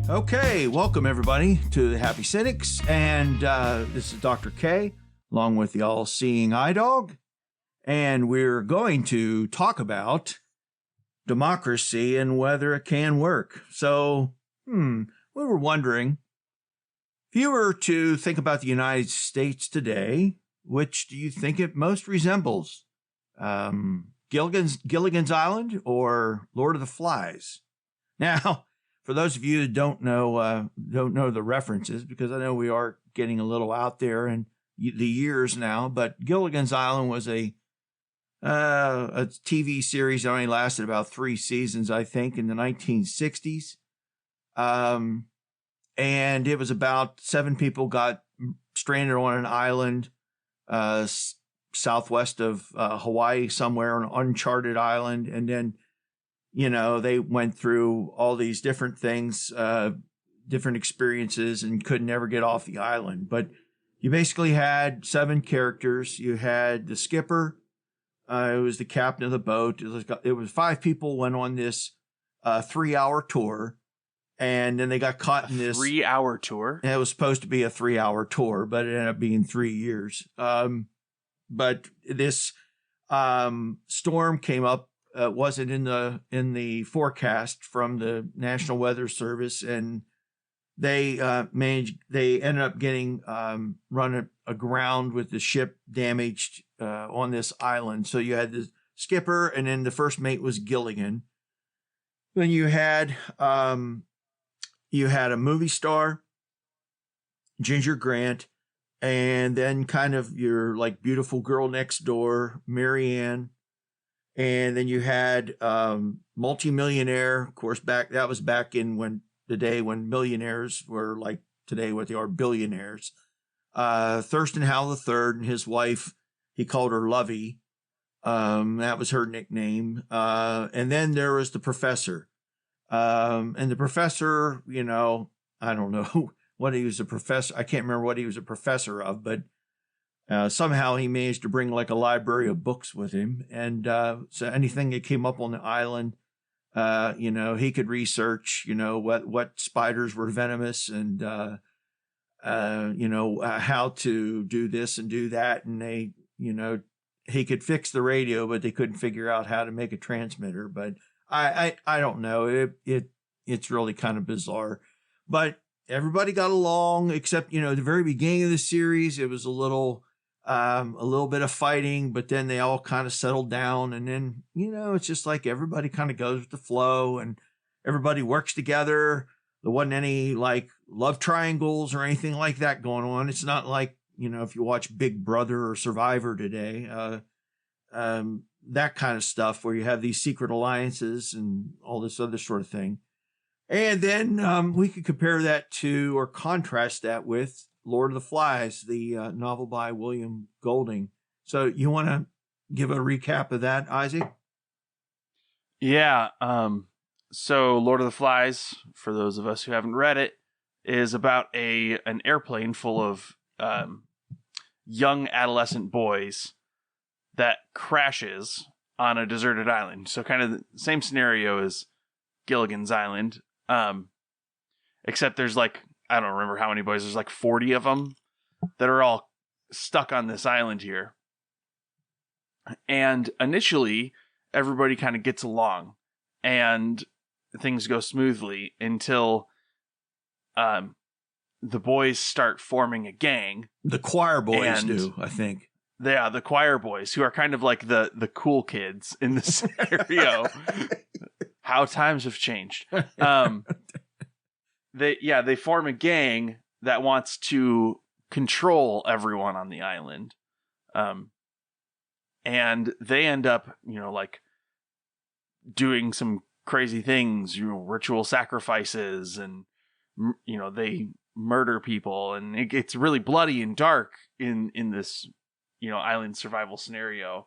Okay, welcome everybody to the Happy Cynics, and this is Dr. K, along with the all-seeing eye dog, and we're going to talk about democracy and whether it can work. So, we were wondering, if you were to think about the United States today, which do you think it most resembles? Gilligan's Island or Lord of the Flies? Now, for those of you that don't know the references, because I know we are getting a little out there in the years now, but Gilligan's Island was a TV series that only lasted about 3 seasons, I think, in the 1960s. And it was about 7 people got stranded on an island southwest of Hawaii, somewhere, on an uncharted island, and then they went through all these different things, different experiences, and could never get off the island. But you basically had 7 characters. You had the skipper, who was the captain of the boat. It was 5 people went on this 3-hour tour, and then they got caught in this 3-hour tour. It was supposed to be a 3-hour tour, but it ended up being 3 years. But this storm came up. Wasn't in the forecast from the National Weather Service, and they ended up getting run aground with the ship damaged on this island. So you had the skipper, and then the first mate was Gilligan. Then you had a movie star, Ginger Grant, and then kind of your like beautiful girl next door, Marianne. And then you had multimillionaire, of course, that was back in the day when millionaires were like today what they are, billionaires. Thurston Howell III and his wife, he called her Lovey. That was her nickname. And then there was the professor. And the professor, I don't know what he was a professor. I can't remember what he was a professor of, but somehow he managed to bring like a library of books with him. And so anything that came up on the island, he could research, what spiders were venomous and, how to do this and do that. And they, he could fix the radio, but they couldn't figure out how to make a transmitter. But I don't know. It's really kind of bizarre. But everybody got along, except, the very beginning of the series, it was a little bit of fighting, but then they all kind of settled down. And then, it's just like everybody kind of goes with the flow and everybody works together. There wasn't any like love triangles or anything like that going on. It's not like, if you watch Big Brother or Survivor today, that kind of stuff where you have these secret alliances and all this other sort of thing. And then we could compare that to or contrast that with Lord of the Flies, the novel by William Golding. So you want to give a recap of that, Isaac? Yeah. So Lord of the Flies, for those of us who haven't read it, is about an airplane full of young adolescent boys that crashes on a deserted island. So kind of the same scenario as Gilligan's Island, except there's like, I don't remember how many boys. There's like 40 of them that are all stuck on this island here. And initially, everybody kind of gets along and things go smoothly until the boys start forming a gang. The choir boys do, I think. Yeah, the choir boys, who are kind of like the cool kids in this scenario. How times have changed. They form a gang that wants to control everyone on the island. And they end up, like doing some crazy things, ritual sacrifices, and, they murder people, and it gets really bloody and dark in this, island survival scenario.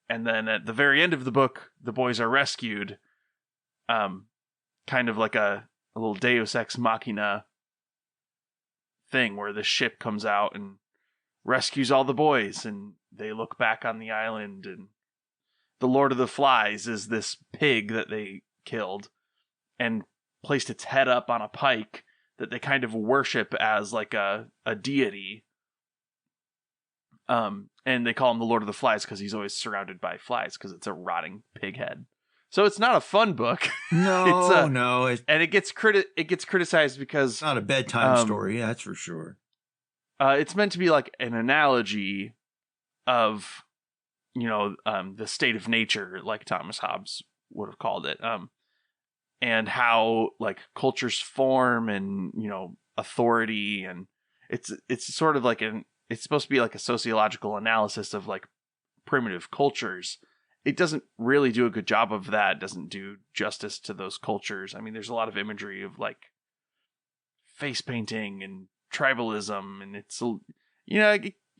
And then at the very end of the book, the boys are rescued, kind of like a little Deus Ex Machina thing where the ship comes out and rescues all the boys, and they look back on the island, and the Lord of the Flies is this pig that they killed, and placed its head up on a pike that they kind of worship as like a deity. And they call him the Lord of the Flies because he's always surrounded by flies because it's a rotting pig head. So it's not a fun book. No, and it gets criticized because it's not a bedtime story. That's for sure. It's meant to be like an analogy of, the state of nature, like Thomas Hobbes would have called it, and how like cultures form and authority, and it's sort of like it's supposed to be like a sociological analysis of like primitive cultures. It doesn't really do a good job of that. It doesn't do justice to those cultures. I mean, there's a lot of imagery of like face painting and tribalism, and it's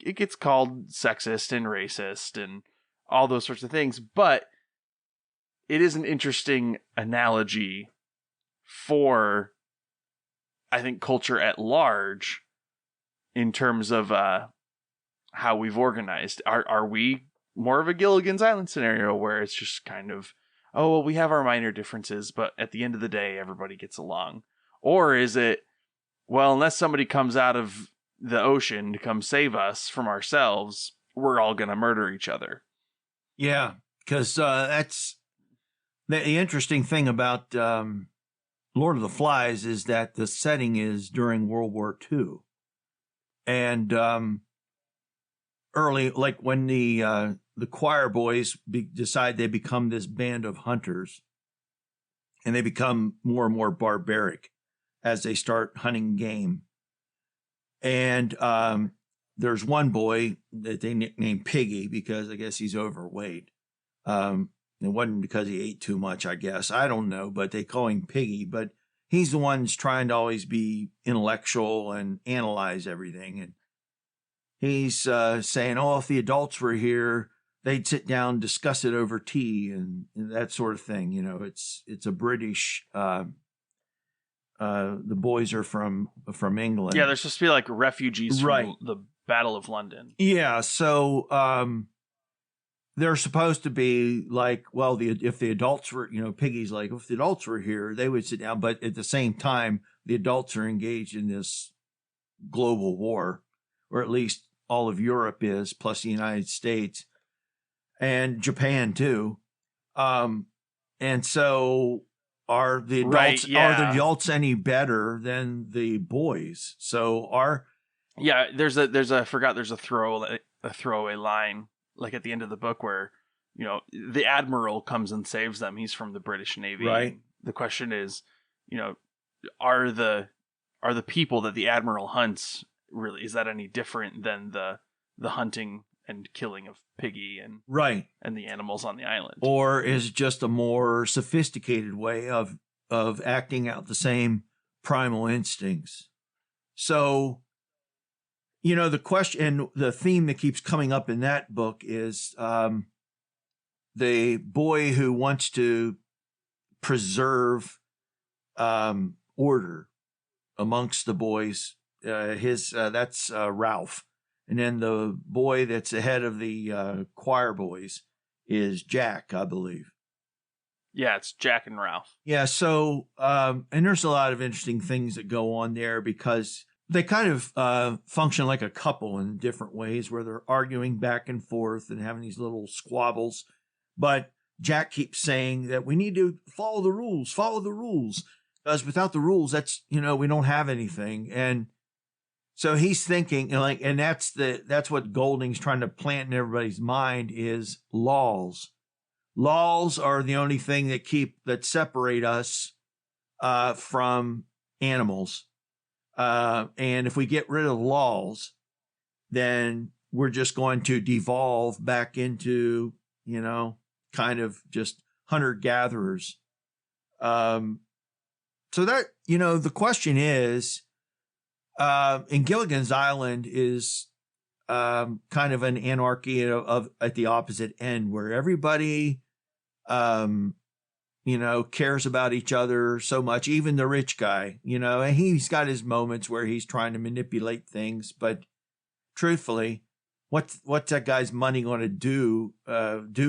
it gets called sexist and racist and all those sorts of things, but it is an interesting analogy for, I think, culture at large in terms of how we've organized. Are we more of a Gilligan's Island scenario where it's just kind of, oh, well, we have our minor differences, but at the end of the day, everybody gets along? Or is it, well, unless somebody comes out of the ocean to come save us from ourselves, we're all going to murder each other? Yeah, because that's the interesting thing about Lord of the Flies is that the setting is during World War II. And early, like when the choir boys decide they become this band of hunters, and they become more and more barbaric as they start hunting game. And there's one boy that they nicknamed Piggy because I guess he's overweight. It wasn't because he ate too much, I guess. I don't know, but they call him Piggy. But he's the one that's trying to always be intellectual and analyze everything. And he's saying, oh, if the adults were here, they'd sit down and discuss it over tea and that sort of thing. It's a British, the boys are from England. Yeah, they're supposed to be like refugees from the Battle of London. Yeah, so they're supposed to be like, well, if the adults were, Piggy's like, if the adults were here, they would sit down. But at the same time, the adults are engaged in this global war, or at least all of Europe is, plus the United States and Japan too. And so are the adults are the adults any better than the boys? So there's a throwaway line like at the end of the book where the admiral comes and saves them. He's from the British Navy. Right. The question is, are the people that the admiral hunts really, is that any different than the hunting and killing of Piggy and the animals on the island? Or is it just a more sophisticated way of acting out the same primal instincts? So, the question, the theme that keeps coming up in that book is the boy who wants to preserve order amongst the boys. That's Ralph. And then the boy that's the head of the choir boys is Jack, I believe. Yeah, it's Jack and Ralph. Yeah, so, and there's a lot of interesting things that go on there because they kind of function like a couple in different ways where they're arguing back and forth and having these little squabbles. But Jack keeps saying that we need to follow the rules. Because without the rules, that's, we don't have anything. And so he's thinking, and that's what Golding's trying to plant in everybody's mind is laws. Laws are the only thing that separate us from animals. And if we get rid of laws, then we're just going to devolve back into, kind of just hunter-gatherers. So that, the question is, in Gilligan's Island is kind of an anarchy of at the opposite end where everybody, cares about each other so much, even the rich guy, and he's got his moments where he's trying to manipulate things. But truthfully, what's that guy's money going to do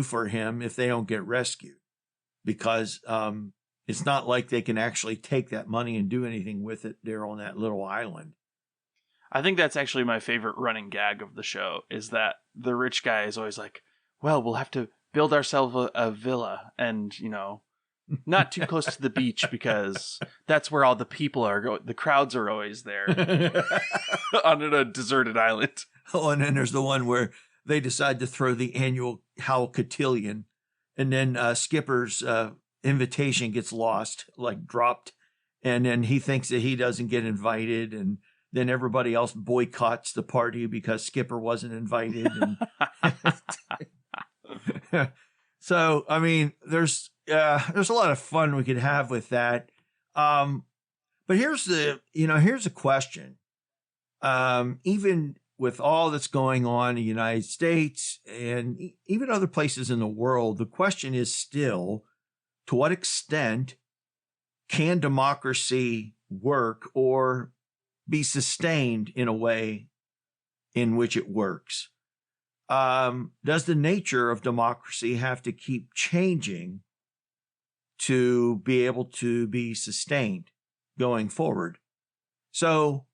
for him if they don't get rescued? Because it's not like they can actually take that money and do anything with it there on that little island. I think that's actually my favorite running gag of the show, is that the rich guy is always like, well, we'll have to build ourselves a villa and, not too close to the beach because that's where all the people are. The crowds are always there on a deserted island. Oh, and then there's the one where they decide to throw the annual Howl Cotillion, and then Skipper's invitation gets lost, like dropped, and then he thinks that he doesn't get invited, and then everybody else boycotts the party because Skipper wasn't invited. And so, I mean, there's a lot of fun we could have with that. But here's a question. Even with all that's going on in the United States and even other places in the world, the question is still, to what extent can democracy work or be sustained in a way in which it works? Does the nature of democracy have to keep changing to be able to be sustained going forward? So,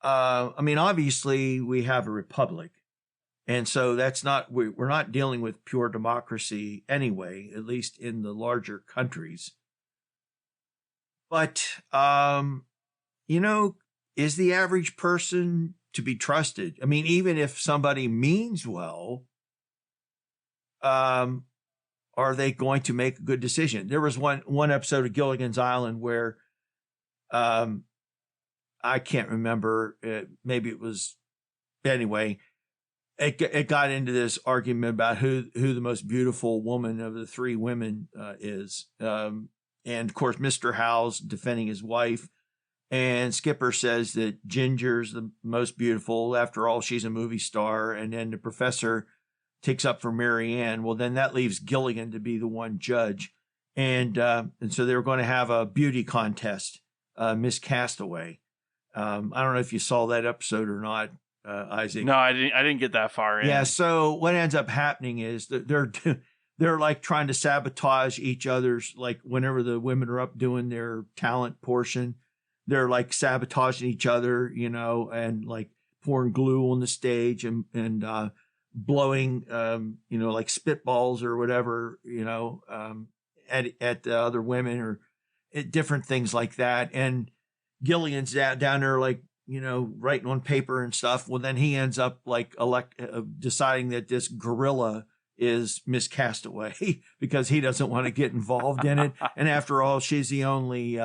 obviously we have a republic, and so we're not dealing with pure democracy anyway, at least in the larger countries. But, is the average person to be trusted? I mean, even if somebody means well, are they going to make a good decision? There was one episode of Gilligan's Island where, I can't remember, maybe it was, anyway, it got into this argument about who the most beautiful woman of the three women is. And of course, Mr. Howell's defending his wife. And Skipper says that Ginger's the most beautiful. After all, she's a movie star. And then the professor takes up for Mary Ann. Well, then that leaves Gilligan to be the one judge. And so they were going to have a beauty contest, Miss Castaway. I don't know if you saw that episode or not, Isaac. No, I didn't get that far in. Yeah. So what ends up happening is that they're like trying to sabotage each other's, like whenever the women are up doing their talent portion, they're like sabotaging each other, and like pouring glue on the stage and blowing, like spitballs or whatever, at the other women or at different things like that. And Gilligan's down there, like, writing on paper and stuff. Well, then he ends up like deciding that this gorilla is Miss Castaway because he doesn't want to get involved in it. And after all, she's the only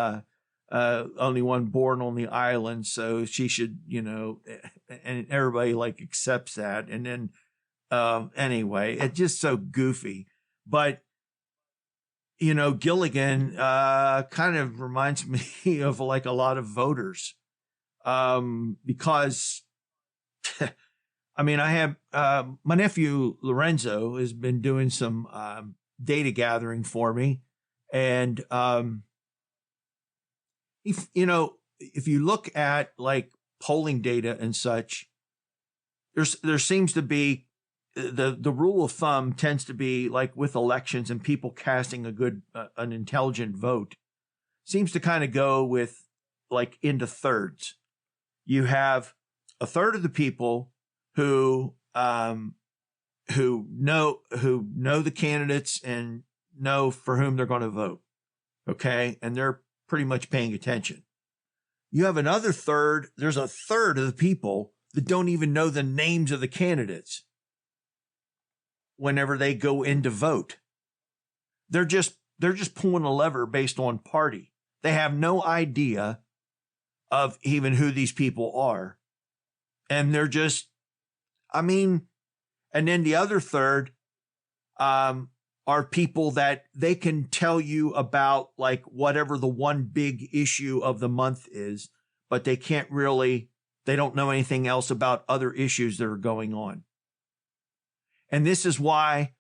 one born on the island, so she should, and everybody like accepts that. And then, anyway, it's just so goofy. But, Gilligan kind of reminds me of like a lot of voters, because, I have my nephew Lorenzo has been doing some data gathering for me, and if you look at like polling data and such, there seems to be the rule of thumb tends to be like with elections and people casting an intelligent vote seems to kind of go with like into thirds. You have a third of the people who know the candidates and know for whom they're going to vote. Okay. And they're pretty much paying attention. You have another third. There's a third of the people that don't even know the names of the candidates whenever they go in to vote. They're just pulling a lever based on party. They have no idea of even who these people are. And they're just, and then the other third are people that they can tell you about like whatever the one big issue of the month is, but they don't know anything else about other issues that are going on. And this is why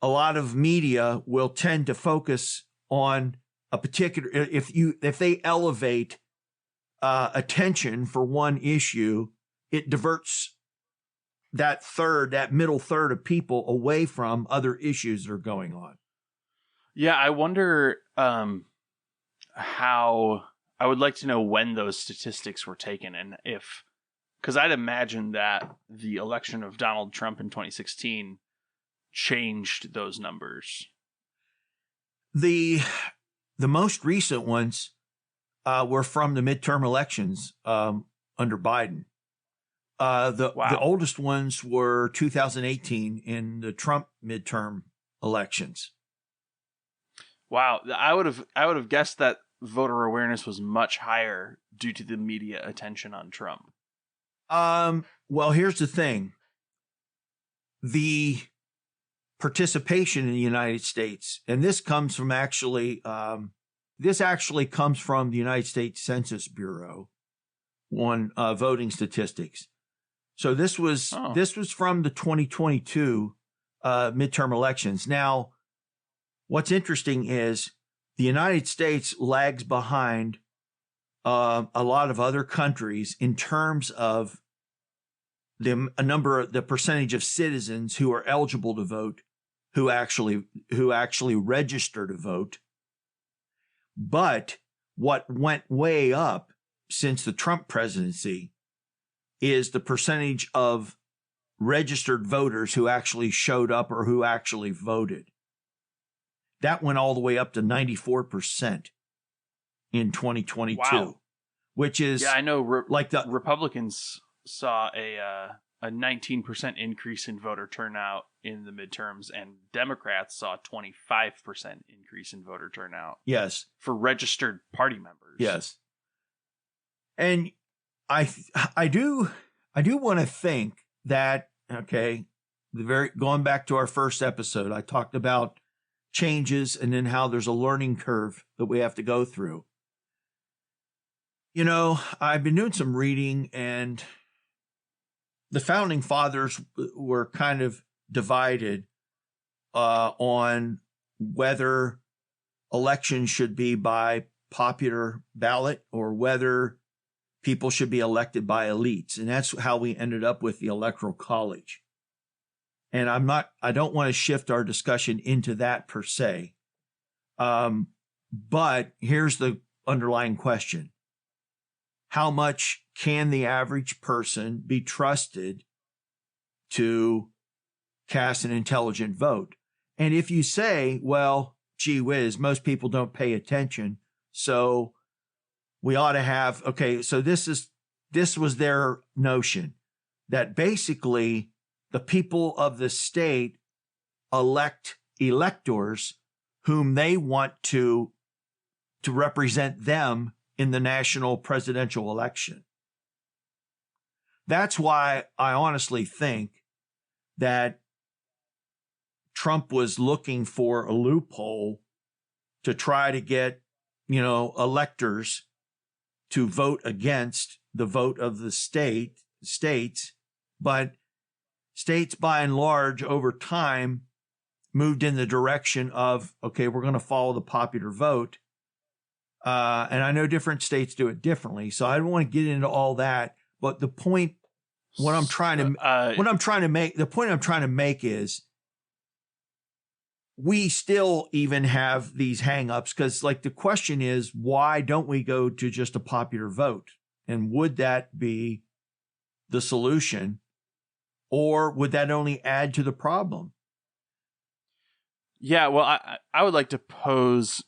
a lot of media will tend to focus on a particular, if they elevate attention for one issue, it diverts that middle third of people away from other issues that are going on. Yeah, I wonder how. I would like to know when those statistics were taken, and if, because I'd imagine that the election of Donald Trump in 2016 changed those numbers. The most recent ones were from the midterm elections under Biden. The oldest ones were 2018 in the Trump midterm elections. Wow, I would have guessed that voter awareness was much higher due to the media attention on Trump. Well, here's the thing. The participation in the United States, and this comes from this actually comes from the United States Census Bureau on voting statistics. So this was from the 2022 midterm elections. Now, what's interesting is the United States lags behind a lot of other countries in terms of the percentage of citizens who are eligible to vote, who actually register to vote. But what went way up since the Trump presidency is the percentage of registered voters who actually showed up or who actually voted. That went all the way up to 94% in 2022, wow. Which is I know Republicans saw a 19% increase in voter turnout in the midterms, and Democrats saw a 25% increase in voter turnout. Yes, for registered party members. Yes, and I do want to think that going back to our first episode, I talked about changes and then how there's a learning curve that we have to go through. I've been doing some reading, and the founding fathers were kind of divided on whether elections should be by popular ballot or whether people should be elected by elites. And that's how we ended up with the Electoral College. And I don't want to shift our discussion into that per se. But here's the underlying question. How much can the average person be trusted to cast an intelligent vote? And if you say, well, gee whiz, most people don't pay attention, so we ought to have, so this was their notion, that basically the people of the state elect electors whom they want to represent them in the national presidential election. That's why I honestly think that Trump was looking for a loophole to try to get, electors to vote against the vote of the states, but states by and large over time moved in the direction of, we're going to follow the popular vote. And I know different states do it differently, so I don't want to get into all that. But the point, the point I'm trying to make is we still even have these hangups because, the question is, why don't we go to just a popular vote? And would that be the solution, or would that only add to the problem? Yeah, well, I would like to pose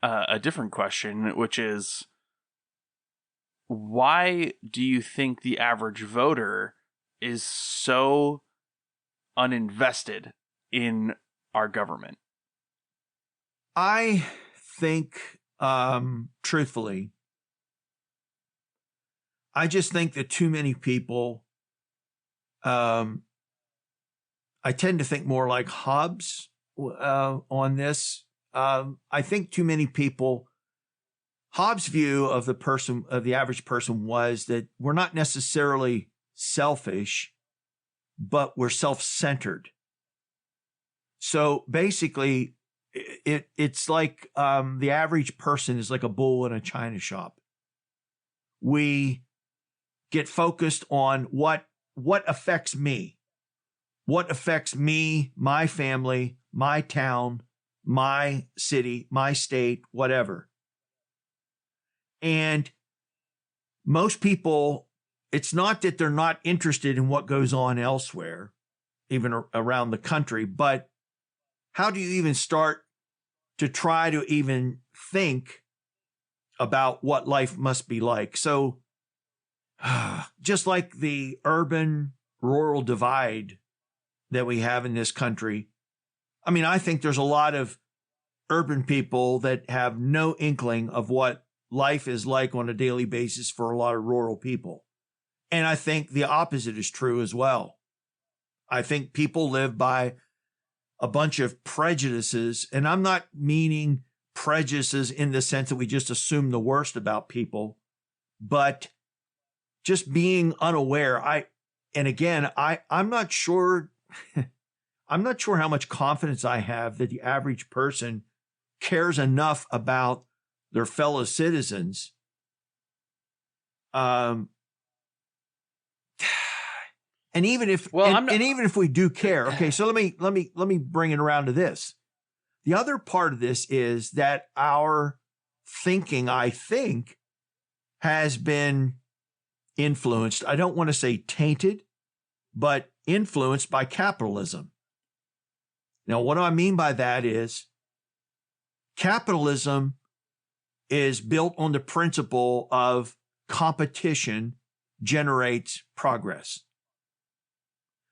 a different question, which is, why do you think the average voter is so uninvested in our government? I think, truthfully, I just think that too many people, I tend to think more like Hobbes on this. I think too many people, Hobbes' view of the average person was that we're not necessarily selfish, but we're self-centered. So basically, it's like the average person is like a bull in a china shop. We get focused on what affects me, my family, my town, my city, my state, whatever. And most people, it's not that they're not interested in what goes on elsewhere, even around the country, but how do you even start to try to even think about what life must be like? So just like the urban rural divide that we have in this country, I mean, I think there's a lot of urban people that have no inkling of what life is like on a daily basis for a lot of rural people. And I think the opposite is true as well. I think people live by a bunch of prejudices, and I'm not meaning prejudices in the sense that we just assume the worst about people, but just being unaware. I'm not sure I'm not sure how much confidence I have that the average person cares enough about their fellow citizens. And even if even if we do care, okay, so let me bring it around to this. The other part of this is that our thinking, I think, has been influenced. I don't want to say tainted, but influenced by capitalism. Now, what do I mean by that is capitalism is built on the principle of competition generates progress.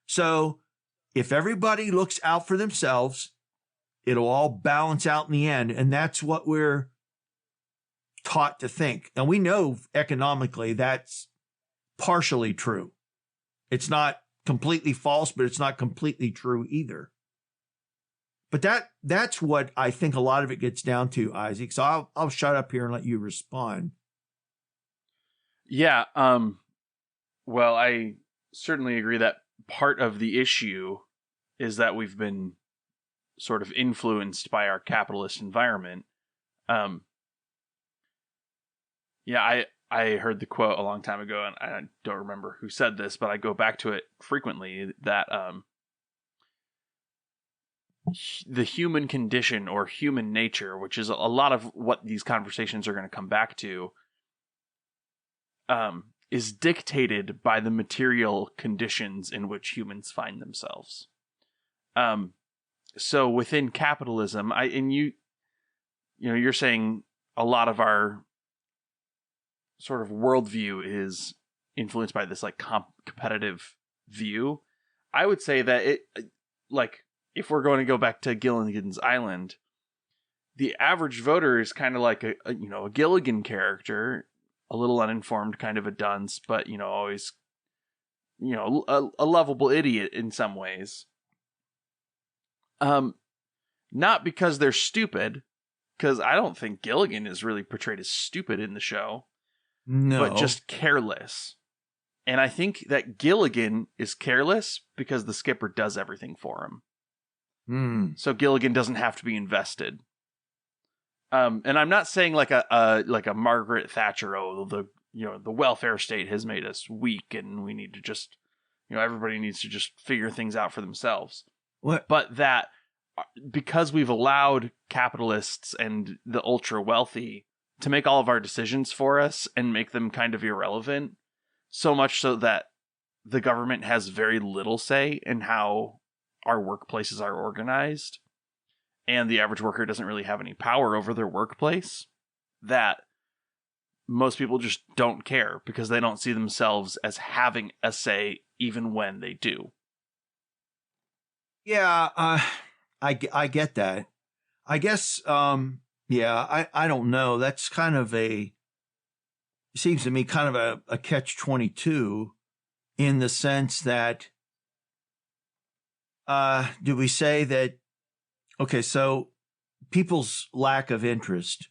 So if everybody looks out for themselves, it'll all balance out in the end. And that's what we're taught to think. And we know economically that's partially true. It's not completely false, but it's not completely true either. But that's what I think a lot of it gets down to, Isaac. So I'll shut up here and let you respond. Yeah. Well, I certainly agree that part of the issue is that we've been sort of influenced by our capitalist environment. Yeah, I heard the quote a long time ago, and I don't remember who said this, but I go back to it frequently, that the human condition or human nature, which is a lot of what these conversations are going to come back to, is dictated by the material conditions in which humans find themselves. So within capitalism, you're saying a lot of our sort of worldview is influenced by this like competitive view. I would say that it, like, if we're going to go back to Gilligan's Island, the average voter is kind of like a Gilligan character, a little uninformed, kind of a dunce, but always a lovable idiot in some ways. Not because they're stupid, because I don't think Gilligan is really portrayed as stupid in the show. No. But just careless. And I think that Gilligan is careless because the skipper does everything for him. So Gilligan doesn't have to be invested. And I'm not saying like a Margaret Thatcher, the welfare state has made us weak and we need to just, everybody needs to just figure things out for themselves. What? But that because we've allowed capitalists and the ultra wealthy to make all of our decisions for us and make them kind of irrelevant, so much so that the government has very little say in how our workplaces are organized, and the average worker doesn't really have any power over their workplace, that most people just don't care because they don't see themselves as having a say even when they do. Yeah, I get that. I guess, I don't know. That's kind of it seems to me kind of a catch-22 in the sense that, do we say that, okay, so people's lack of interest,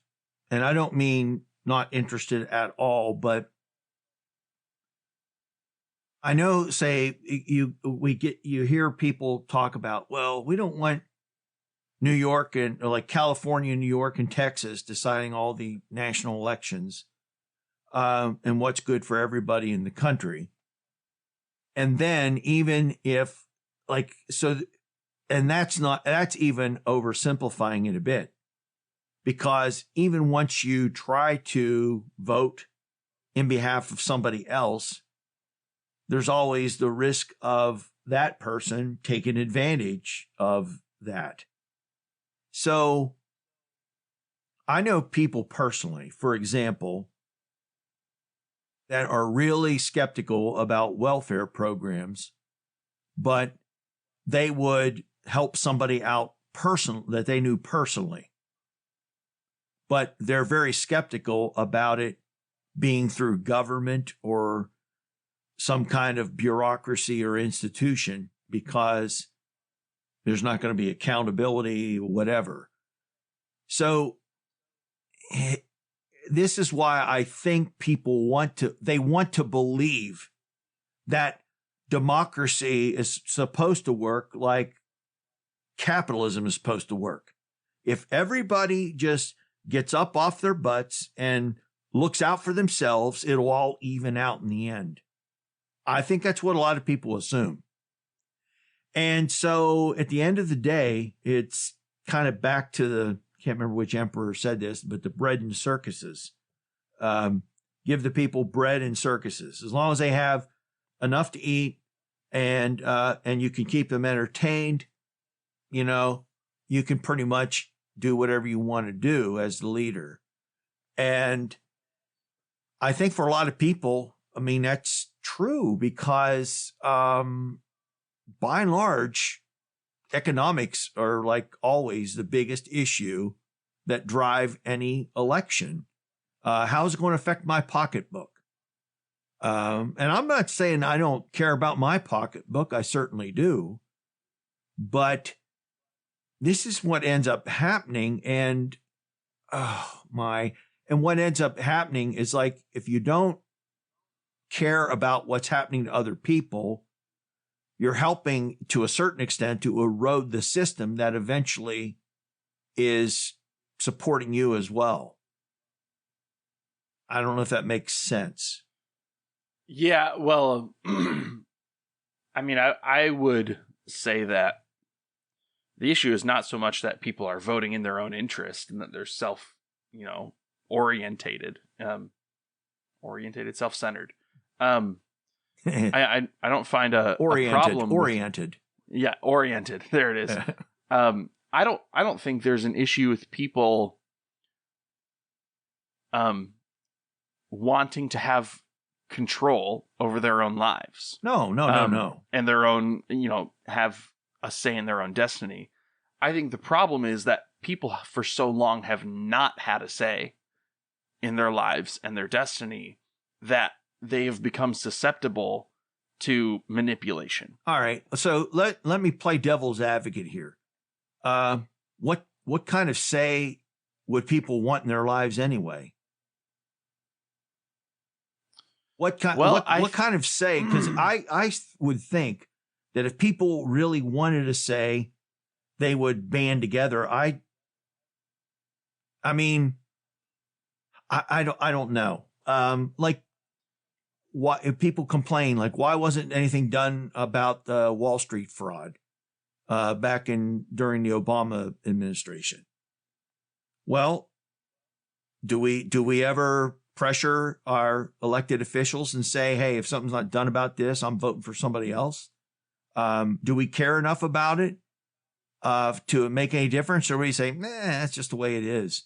and I don't mean not interested at all, but I know, say you hear people talk about, well, we don't want New York or like California, New York, and Texas deciding all the national elections, and what's good for everybody in the country. And then even if that's even oversimplifying it a bit, because even once you try to vote in behalf of somebody else, there's always the risk of that person taking advantage of that. So I know people personally, for example, that are really skeptical about welfare programs, but they would help somebody out that they knew personally. But they're very skeptical about it being through government or some kind of bureaucracy or institution, because there's not going to be accountability, whatever. So this is why I think people want to believe that democracy is supposed to work like capitalism is supposed to work. If everybody just gets up off their butts and looks out for themselves, it'll all even out in the end. I think that's what a lot of people assume. And so at the end of the day, it's kind of back to can't remember which emperor said this, but the bread and circuses. Give the people bread and circuses. As long as they have enough to eat and you can keep them entertained, you can pretty much do whatever you want to do as the leader. And I think for a lot of people, that's true, because by and large, economics are, like always, the biggest issue that drive any election. How's it going to affect my pocketbook? And I'm not saying I don't care about my pocketbook. I certainly do. But this is what ends up happening. And what ends up happening is, like, if you don't care about what's happening to other people, you're helping to a certain extent to erode the system that eventually is supporting you as well. I don't know if that makes sense. Yeah, well, I would say that the issue is not so much that people are voting in their own interest and that they're orientated, self-centered. I don't find a problem. Oriented. Oriented. There it is. I don't think there's an issue with people wanting to have control over their own lives. No. And their own, have a say in their own destiny. I think the problem is that people for so long have not had a say in their lives and their destiny that they have become susceptible to manipulation. All right. So let me play devil's advocate here. What kind of say would people want in their lives anyway? What kind of say? Because I would think that if people really wanted to say, they would band together. I don't know. Why, if people complain, like, why wasn't anything done about the Wall Street fraud during the Obama administration? Well, do we ever pressure our elected officials and say, hey, if something's not done about this, I'm voting for somebody else? Do we care enough about it to make any difference? Or we say, that's just the way it is.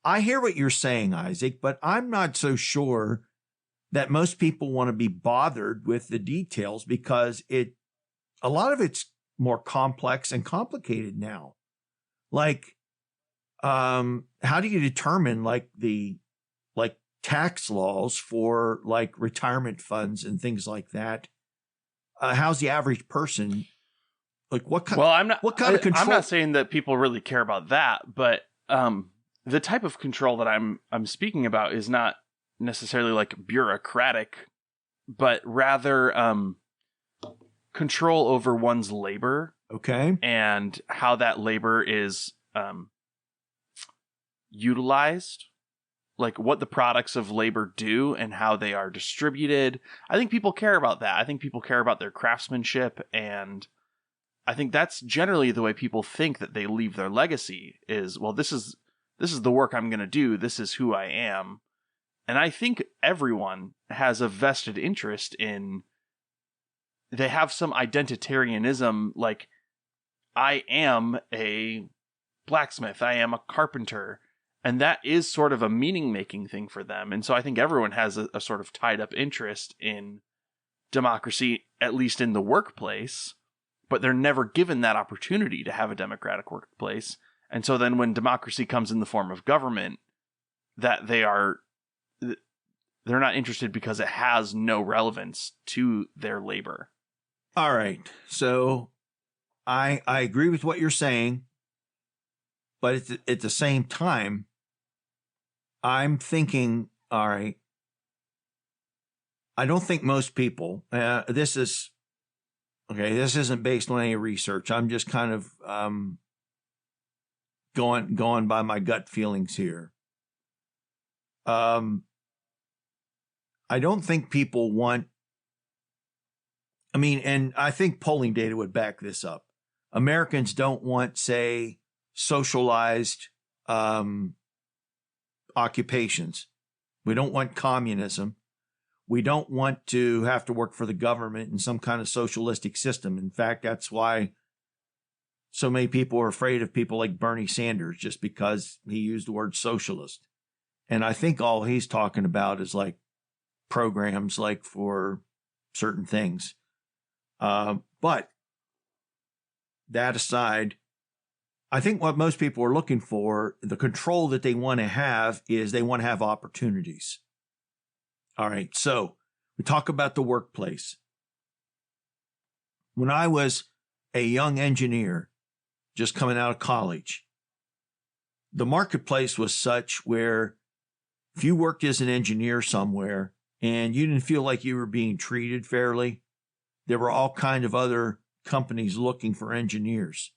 I hear what you're saying, Isaac, but I'm not so sure that most people want to be bothered with the details, because a lot of it's more complex and complicated now. Like, how do you determine the tax laws for like retirement funds and things like that? How's the average person, like, what kind? Well, what kind of control? I'm not saying that people really care about that, but the type of control that I'm speaking about is not necessarily like bureaucratic, but rather control over one's labor. Okay. And how that labor is utilized. like what the products of labor do and how they are distributed. I think people care about that. I think people care about their craftsmanship, and I think that's generally the way people think that they leave their legacy is, well, this is the work I'm going to do. This is who I am. And I think everyone has a vested interest in, they have some identitarianism, like, I am a blacksmith, I am a carpenter, and that is sort of a meaning-making thing for them. And so I think everyone has a sort of tied-up interest in democracy, at least in the workplace, but they're never given that opportunity to have a democratic workplace. And so then when democracy comes in the form of government, that they're not interested because it has no relevance to their labor. All right. So I agree with what you're saying, but at the same time, I'm thinking, all right, I don't think most people, this isn't based on any research. I'm just kind of going by my gut feelings here. I don't think people want, and I think polling data would back this up. Americans don't want, say, socialized occupations. We don't want communism. We don't want to have to work for the government in some kind of socialistic system. In fact, that's why so many people are afraid of people like Bernie Sanders, just because he used the word socialist. And I think all he's talking about is like programs like for certain things. But that aside, I think what most people are looking for, the control that they want to have, is they want to have opportunities. All right, so we talk about the workplace. When I was a young engineer, just coming out of college, the marketplace was such where if you worked as an engineer somewhere and you didn't feel like you were being treated fairly, there were all kind of other companies looking for engineers.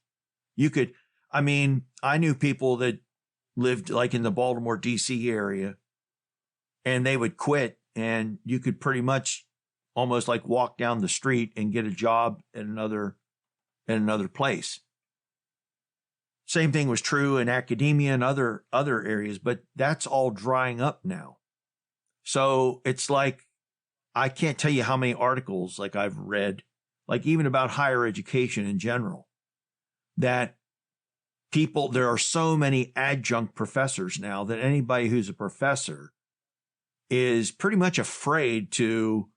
I knew people that lived like in the Baltimore, D.C. area, and they would quit, and you could pretty much almost like walk down the street and get a job at another place. Same thing was true in academia and other areas, but that's all drying up now. So it's like, I can't tell you how many articles like I've read, like even about higher education in general, that there are so many adjunct professors now that anybody who's a professor is pretty much afraid to,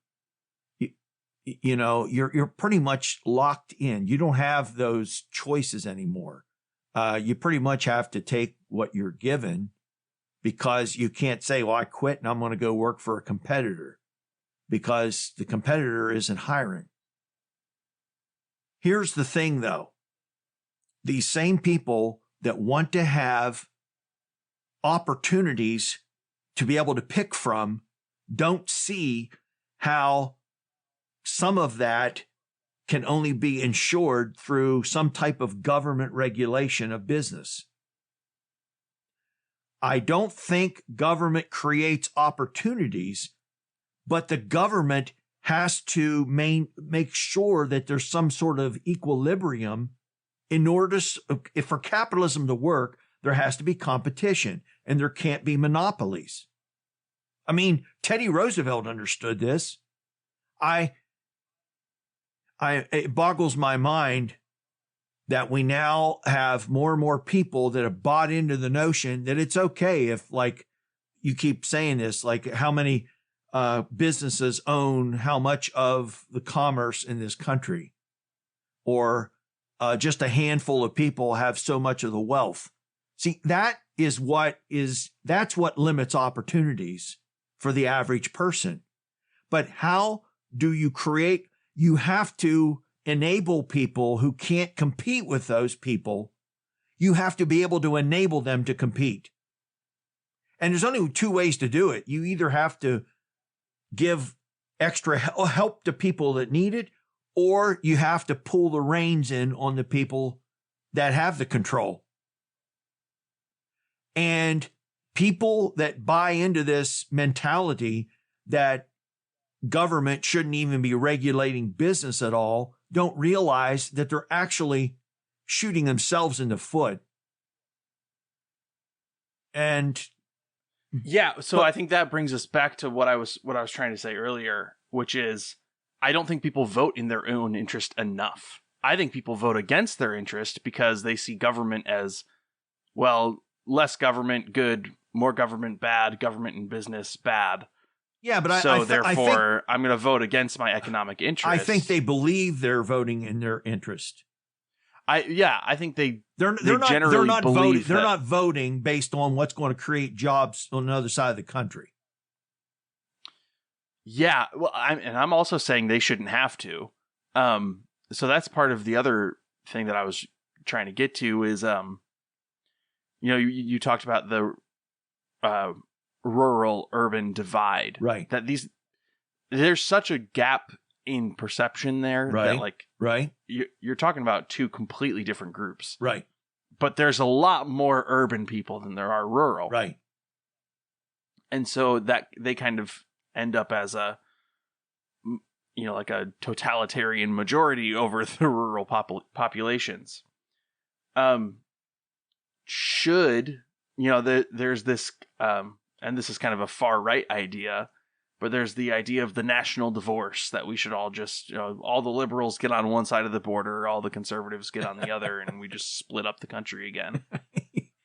you're pretty much locked in. You don't have those choices anymore. You pretty much have to take what you're given, because you can't say, well, I quit and I'm going to go work for a competitor, because the competitor isn't hiring. Here's the thing, though. These same people that want to have opportunities to be able to pick from don't see how some of that can only be ensured through some type of government regulation of business. I don't think government creates opportunities, but the government has to make sure that there's some sort of equilibrium in order for capitalism to work. There has to be competition, and there can't be monopolies. Teddy Roosevelt understood this. It boggles my mind that we now have more and more people that have bought into the notion that it's okay if, like, you keep saying this, like how many businesses own how much of the commerce in this country, or just a handful of people have so much of the wealth. See, that's what limits opportunities for the average person. But how do you create? You have to enable people who can't compete with those people. You have to be able to enable them to compete. And there's only two ways to do it. You either have to give extra help to people that need it, or you have to pull the reins in on the people that have the control. And people that buy into this mentality that government shouldn't even be regulating business at all don't realize that they're actually shooting themselves in the foot. And yeah, so I think that brings us back to what I was trying to say earlier, which is I don't think people vote in their own interest enough. I think people vote against their interest because they see government as, well, less government good, more government bad, government and business bad. yeah, but therefore I'm going to vote against my economic interest. I think they believe they're voting in their interest. I think they're not voting based on what's going to create jobs on the other side of the country. Yeah, well, I'm also saying they shouldn't have to. So that's part of the other thing that I was trying to get to is, you talked about the rural urban divide, right? That there's such a gap in perception there, right? That right. You're talking about two completely different groups, right? But there's a lot more urban people than there are rural, right? And so that they kind of end up as a, like a totalitarian majority over the rural populations. There's this, and this is kind of a far right idea, but there's the idea of the national divorce, that we should all just, all the liberals get on one side of the border, all the conservatives get on the other, and we just split up the country again.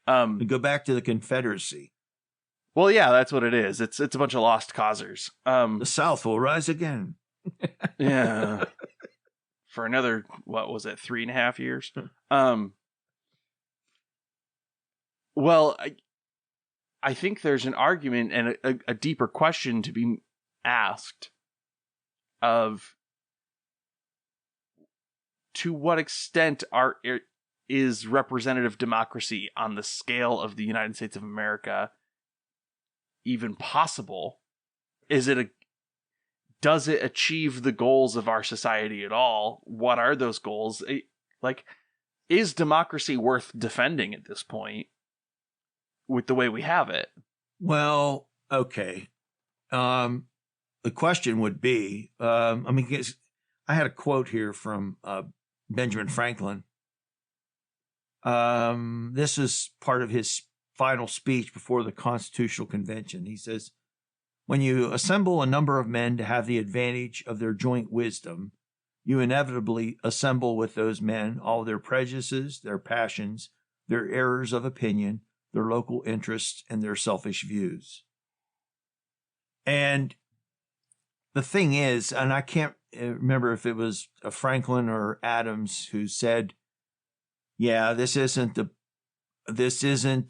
Go back to the Confederacy. Well, yeah, that's what it is. It's a bunch of lost causers. The South will rise again. Yeah. For another, what was it, 3.5 years? Well, I think there's an argument and a deeper question to be asked of to what extent is representative democracy on the scale of the United States of America even possible? Does it achieve the goals of our society at all? What are those goals? Is democracy worth defending at this point with the way we have it? Well, okay. The question would be, I had a quote here from Benjamin Franklin. This is part of his final speech before the Constitutional Convention. He says, "When you assemble a number of men to have the advantage of their joint wisdom, you inevitably assemble with those men all their prejudices, their passions, their errors of opinion, their local interests, and their selfish views." And the thing is, and I can't remember if it was Franklin or Adams who said, yeah, this isn't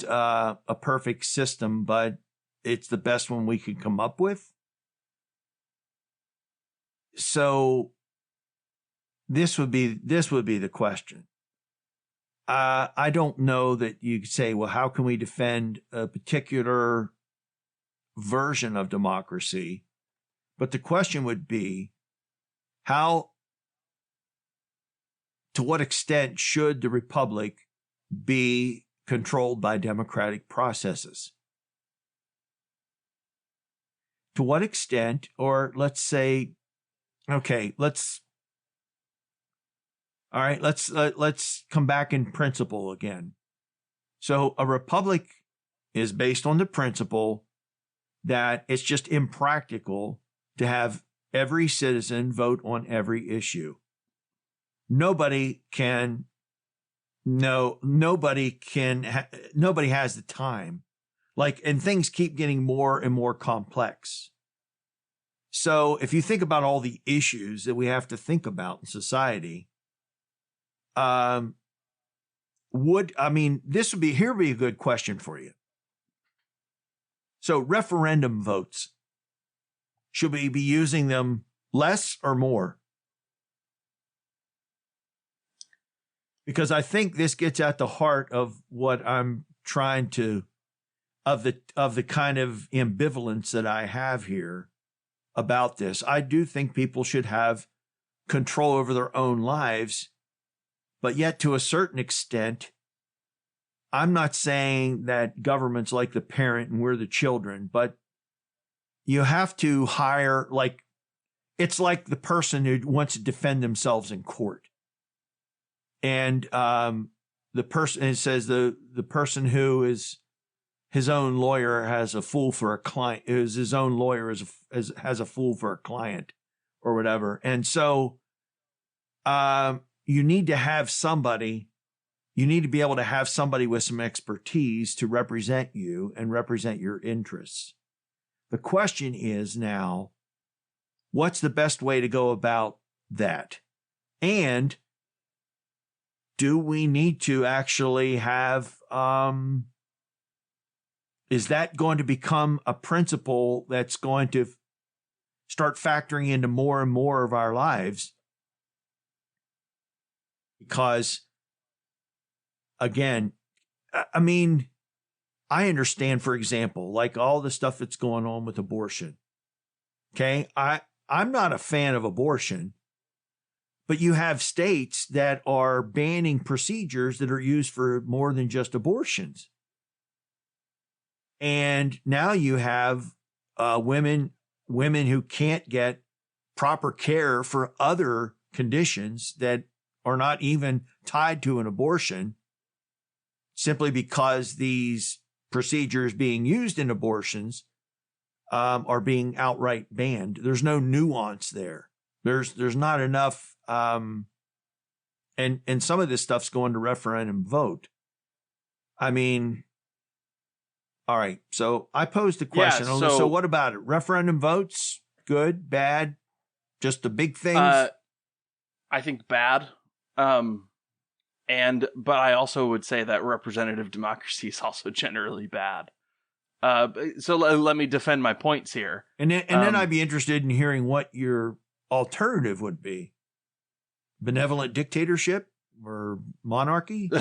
a perfect system, but it's the best one we could come up with. So this would be the question. I don't know that you could say, well, how can we defend a particular version of democracy? But the question would be, to what extent should the republic be controlled by democratic processes? To what extent, or let's say, okay, let's come back in principle again. So a republic is based on the principle that it's just impractical to have every citizen vote on every issue. Nobody has the time. And things keep getting more and more complex. So if you think about all the issues that we have to think about in society, here would be a good question for you. So referendum votes, should we be using them less or more? Because I think this gets at the heart of what I'm trying to, of the kind of ambivalence that I have here about this. I do think people should have control over their own lives, but yet to a certain extent, I'm not saying that government's like the parent and we're the children, but you have to hire, like, it's like the person who wants to defend themselves in court. And the person, it says the person who is his own lawyer has a fool for a client, is his own lawyer has a fool for a client or whatever. And so you need to have somebody, you need to be able to have somebody with some expertise to represent you and represent your interests. The question is now, what's the best way to go about that? And do we need to actually have, is that going to become a principle that's going to start factoring into more and more of our lives? Because, again, I mean, I understand, for example, like all the stuff that's going on with abortion. Okay, I'm not a fan of abortion, but you have states that are banning procedures that are used for more than just abortions. And now you have women who can't get proper care for other conditions that are not even tied to an abortion, simply because these procedures being used in abortions are being outright banned. There's no nuance there. There's not enough, and some of this stuff's going to referendum vote. I mean, all right. So I posed the question. Yeah, So what about it? Referendum votes? Good, bad, just the big things? I think bad. But I also would say that representative democracy is also generally bad. So let me defend my points here. And then I'd be interested in hearing what your alternative would be. Benevolent dictatorship or monarchy?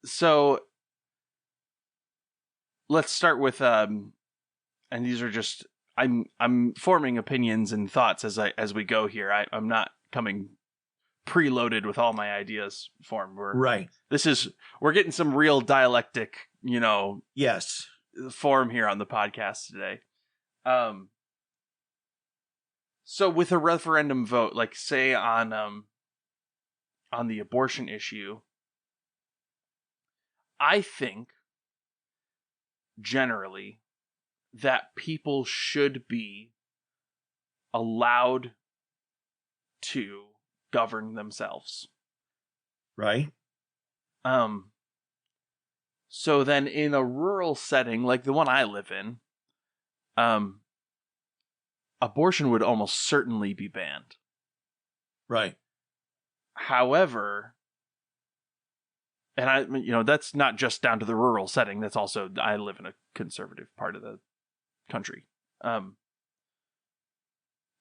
So let's start with and these are just I'm forming opinions and thoughts as we go here. I'm not coming preloaded with all my ideas form. Right. We're getting some real dialectic, yes, form here on the podcast today. So with a referendum vote, like say on the abortion issue, I think generally that people should be allowed to govern themselves. Right. So then in a rural setting like the one I live in, abortion would almost certainly be banned. Right. However, and that's not just down to the rural setting. That's also, I live in a conservative part of the country.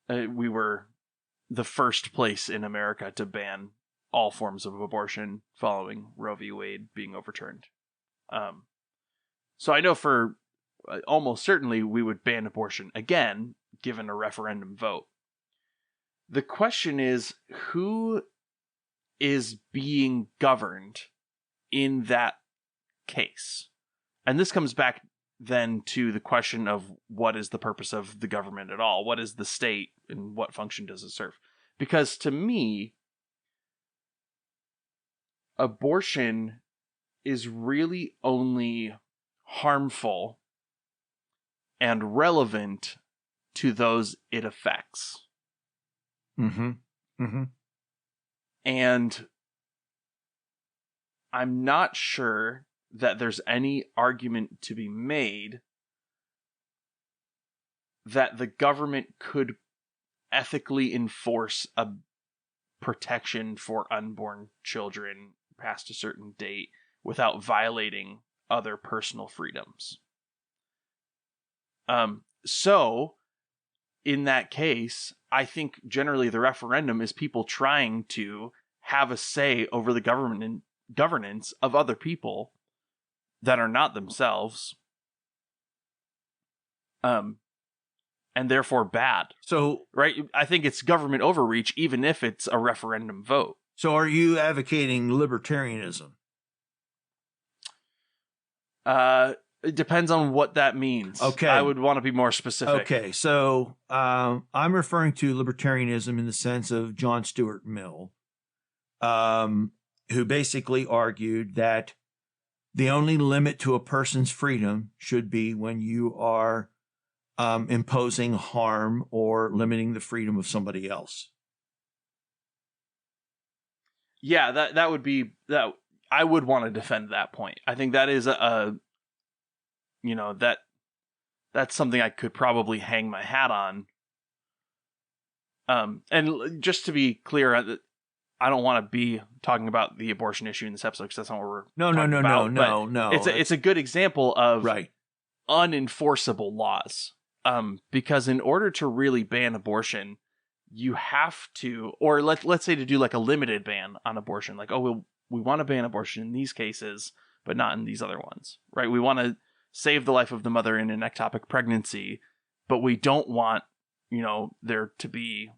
We were the first place in America to ban all forms of abortion following Roe v. Wade being overturned. So I know for almost certainly we would ban abortion again, given a referendum vote. The question is, who is being governed in that case? And this comes back then to the question of what is the purpose of the government at all? What is the state and what function does it serve? Because to me, abortion is really only harmful and relevant to those it affects. Mm-hmm. Mm-hmm. And I'm not sure that there's any argument to be made that the government could ethically enforce a protection for unborn children past a certain date without violating other personal freedoms. So in that case, I think generally the referendum is people trying to have a say over the government and governance of other people that are not themselves, and therefore bad. So, right? I think it's government overreach, even if it's a referendum vote. So are you advocating libertarianism? It depends on what that means. Okay. I would want to be more specific. Okay, so I'm referring to libertarianism in the sense of John Stuart Mill, who basically argued that the only limit to a person's freedom should be when you are imposing harm or limiting the freedom of somebody else. Yeah, that would be that. I would want to defend that point. I think that is that's something I could probably hang my hat on. And just to be clear, I don't want to be talking about the abortion issue in this episode because that's not what we're talking about. No. It's a good example of right. unenforceable laws. Because in order to really ban abortion, you have to, or let's say to do like a limited ban on abortion, like, oh, we want to ban abortion in these cases, but not in these other ones, right? We want to save the life of the mother in an ectopic pregnancy, but we don't want, there to be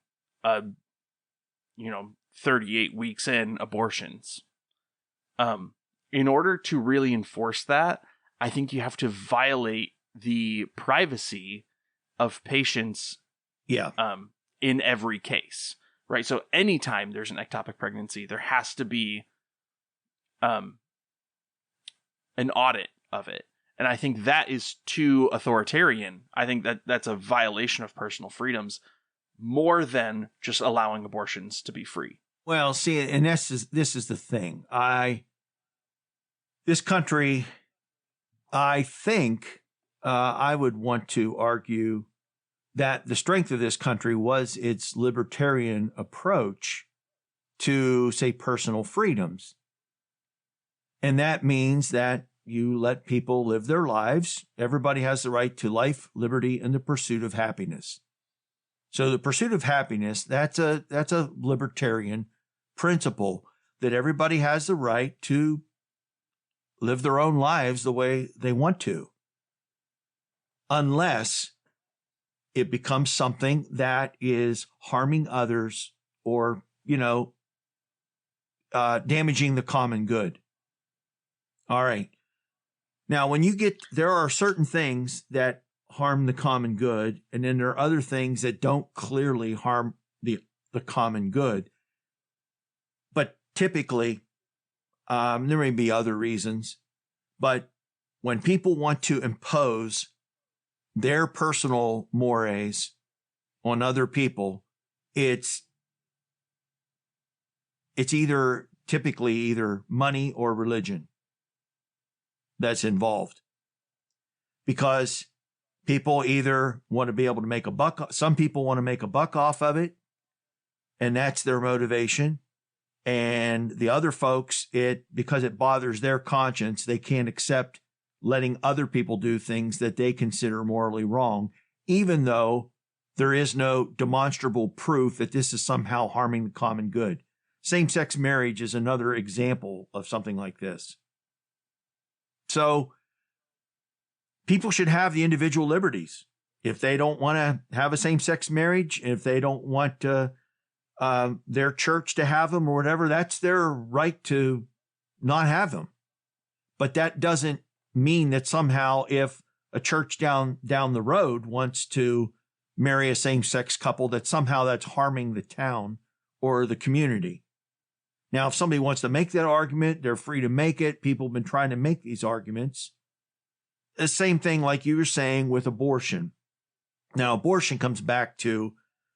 38 weeks in abortions. In order to really enforce that, I think you have to violate the privacy of patients. Yeah. In every case, right? So anytime there's an ectopic pregnancy, there has to be an audit of it. And I think that is too authoritarian. I think that that's a violation of personal freedoms more than just allowing abortions to be free. Well, see, and this is the thing. This country, I think, I would want to argue that the strength of this country was its libertarian approach to, say, personal freedoms. And that means that you let people live their lives. Everybody has the right to life, liberty, and the pursuit of happiness. So the pursuit of happiness, that's a libertarian principle, that everybody has the right to live their own lives the way they want to, unless it becomes something that is harming others or, damaging the common good. All right. Now, there are certain things that harm the common good, and then there are other things that don't clearly harm the common good. But typically, there may be other reasons, but when people want to impose their personal mores on other people, it's typically either money or religion that's involved. Because people either want to be able to make a buck, some people want to make a buck off of it, and that's their motivation. And the other folks, because it bothers their conscience, they can't accept letting other people do things that they consider morally wrong, even though there is no demonstrable proof that this is somehow harming the common good. Same-sex marriage is another example of something like this. So people should have the individual liberties. If they don't want to have a same-sex marriage, if they don't want their church to have them or whatever, that's their right to not have them. But that doesn't mean that somehow if a church down the road wants to marry a same-sex couple, that somehow that's harming the town or the community. Now, if somebody wants to make that argument, they're free to make it. People have been trying to make these arguments. The same thing like you were saying with abortion. Now, abortion comes back to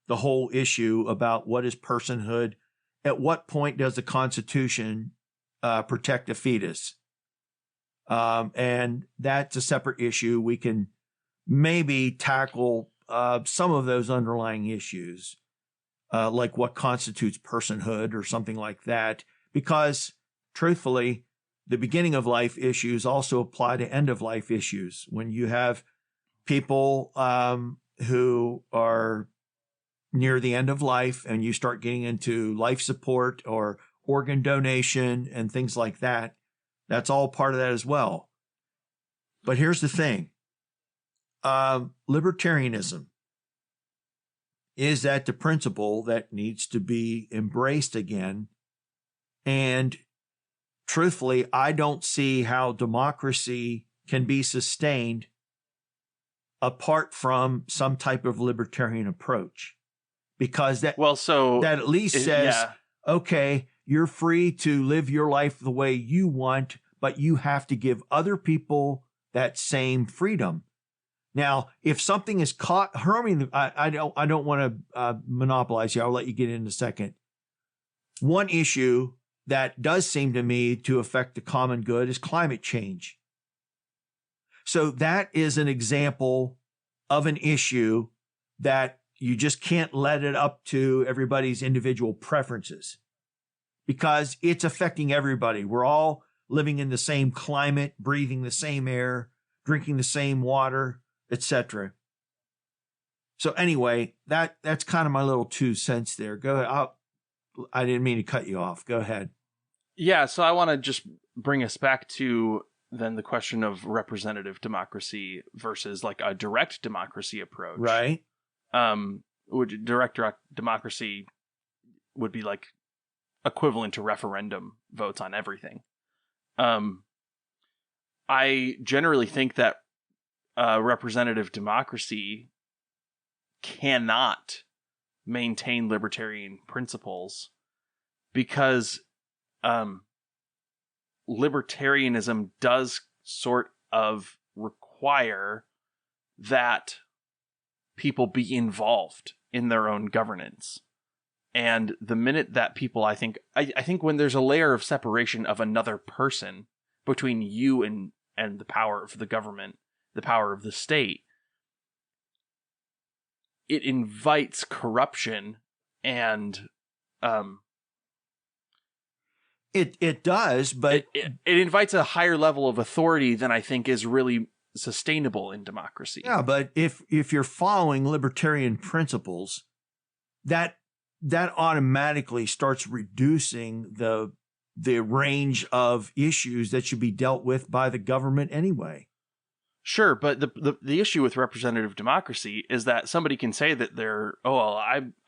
the whole issue about what is personhood. At what point does the Constitution protect a fetus? And that's a separate issue. We can maybe tackle some of those underlying issues, like what constitutes personhood or something like that, because truthfully, the beginning of life issues also apply to end of life issues. When you have people who are near the end of life and you start getting into life support or organ donation and things like that, that's all part of that as well. But here's the thing. Libertarianism is that the principle that needs to be embraced again And truthfully, I don't see how democracy can be sustained apart from some type of libertarian approach, because that at least says, okay, you're free to live your life the way you want, but you have to give other people that same freedom. Now, if something is caught harming, I don't want to monopolize you. I'll let you get in a second. One issue that does seem to me to affect the common good is climate change. So that is an example of an issue that you just can't let it up to everybody's individual preferences, because it's affecting everybody. We're all living in the same climate, breathing the same air, drinking the same water, etc. So anyway, that's kind of my little 2 cents there. Go ahead. I didn't mean to cut you off. Go ahead. Yeah, so I want to just bring us back to then the question of representative democracy versus like a direct democracy approach. Right. Direct democracy would be like equivalent to referendum votes on everything. I generally think that representative democracy cannot maintain libertarian principles because libertarianism does sort of require that people be involved in their own governance. And the minute that people, I think when there's a layer of separation of another person between you and the power of the government, the power of the state, it invites corruption and it does, but it invites a higher level of authority than I think is really sustainable in democracy. Yeah, but if you're following libertarian principles, that automatically starts reducing the range of issues that should be dealt with by the government anyway. Sure, but the issue with representative democracy is that somebody can say that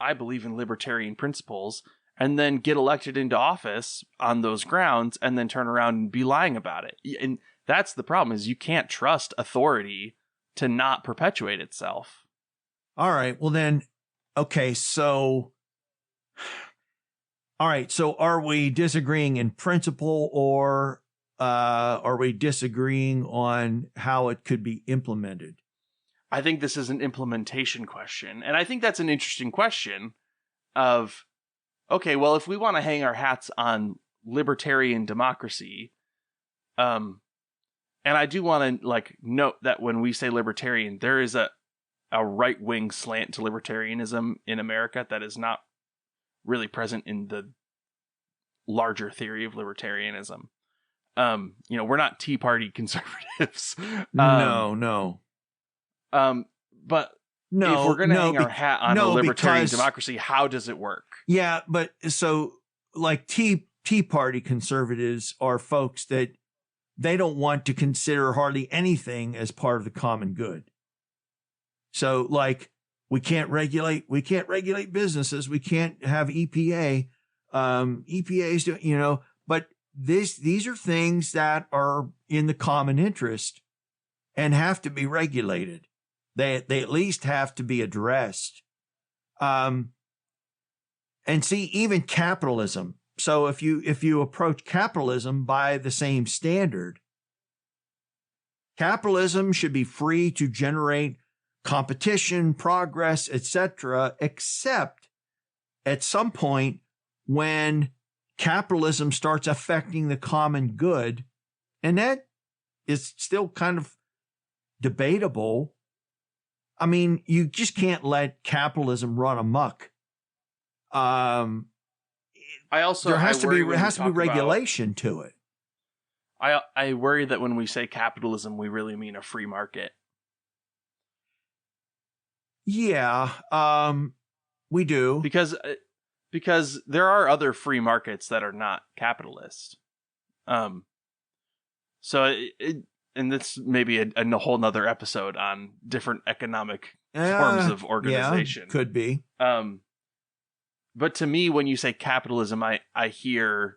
I believe in libertarian principles and then get elected into office on those grounds and then turn around and be lying about it. And that's the problem, is you can't trust authority to not perpetuate itself. All right, well then, okay, so are we disagreeing in principle, or are we disagreeing on how it could be implemented? I think this is an implementation question. And I think that's an interesting question of, okay, well, if we want to hang our hats on libertarian democracy, and I do want to note that when we say libertarian, there is a right-wing slant to libertarianism in America that is not really present in the larger theory of libertarianism. We're not Tea Party conservatives. No. But no, if we're going to hang our hat on a libertarian democracy, how does it work? Yeah, but so like Tea Party conservatives are folks that they don't want to consider hardly anything as part of the common good. So like we can't regulate businesses. We can't have EPA. EPA's doing, but these are things that are in the common interest and have to be regulated. They at least have to be addressed. And see, even capitalism. So if you approach capitalism by the same standard, capitalism should be free to generate competition, progress, etc., except at some point when capitalism starts affecting the common good, and that is still kind of debatable. I mean, you just can't let capitalism run amok. There has to be regulation to it. I worry that when we say capitalism, we really mean a free market. Yeah, we do. Because there are other free markets that are not capitalist. So and this may be a whole nother episode on different economic forms of organization. Yeah, could be. But to me, when you say capitalism, I hear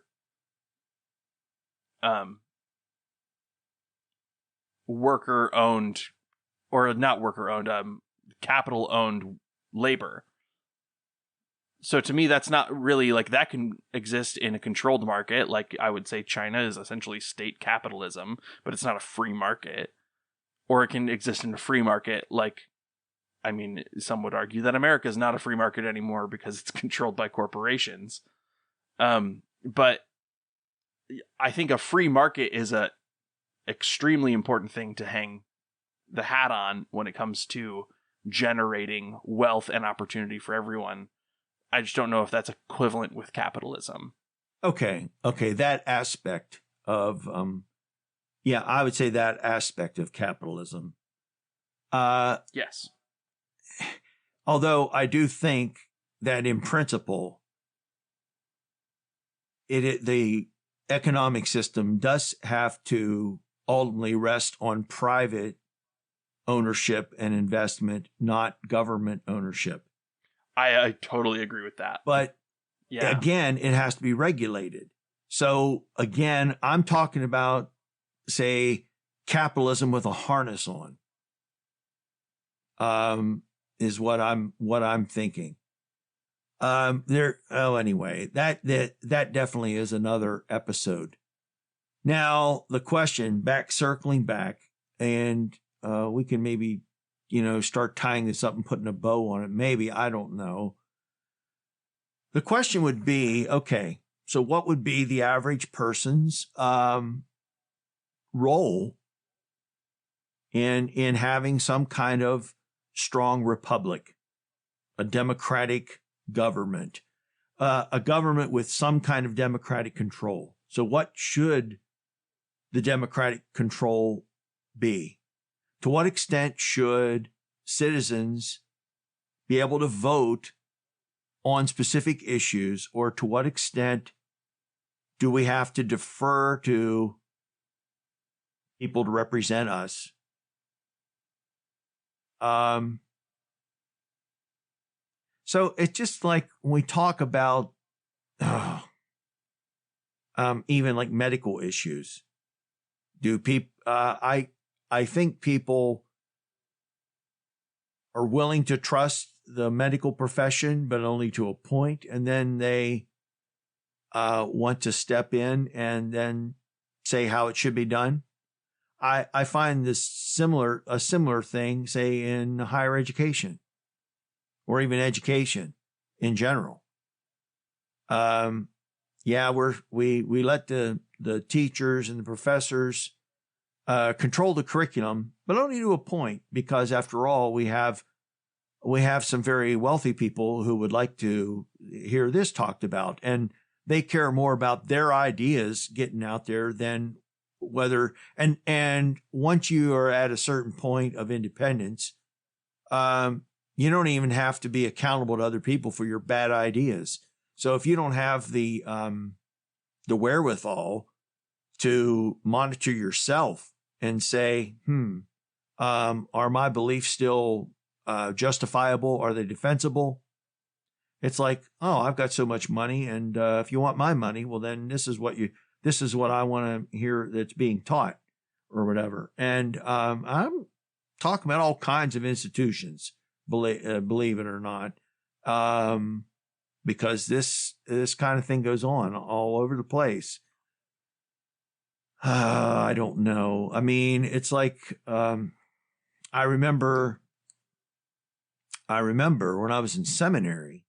worker owned, or not worker owned, capital owned labor. So to me, that's not really like, that can exist in a controlled market. Like I would say China is essentially state capitalism, but it's not a free market. Or it can exist in a free market. Like, I mean, some would argue that America is not a free market anymore because it's controlled by corporations. But I think a free market is a extremely important thing to hang the hat on when it comes to generating wealth and opportunity for everyone. I just don't know if that's equivalent with capitalism. Okay. That aspect of, I would say that aspect of capitalism. Yes. Although I do think that in principle, the economic system does have to ultimately rest on private ownership and investment, not government ownership. I totally agree with that. But again, it has to be regulated. So again, I'm talking about, say, capitalism with a harness on. Is what I'm thinking. Anyway, that definitely is another episode. Now the question, circling back, and we can maybe, start tying this up and putting a bow on it. Maybe, I don't know. The question would be, okay, so what would be the average person's role in having some kind of strong republic, a democratic government, a government with some kind of democratic control? So what should the democratic control be? To what extent should citizens be able to vote on specific issues, or to what extent do we have to defer to people to represent us? So it's just like when we talk about even like medical issues, I think people are willing to trust the medical profession, but only to a point, and then they want to step in and then say how it should be done. I find this a similar thing, say, in higher education, or even education in general. We let the teachers and the professors control the curriculum, but only to a point, because after all, we have some very wealthy people who would like to hear this talked about, and they care more about their ideas getting out there than whether, and once you are at a certain point of independence, you don't even have to be accountable to other people for your bad ideas. So if you don't have the wherewithal to monitor yourself and say, are my beliefs still justifiable? Are they defensible? It's like, oh, I've got so much money, and if you want my money, well, then this is what I want to hear that's being taught, or whatever. And I'm talking about all kinds of institutions, believe it or not, because this kind of thing goes on all over the place. I don't know. I mean, it's like, I remember when I was in seminary,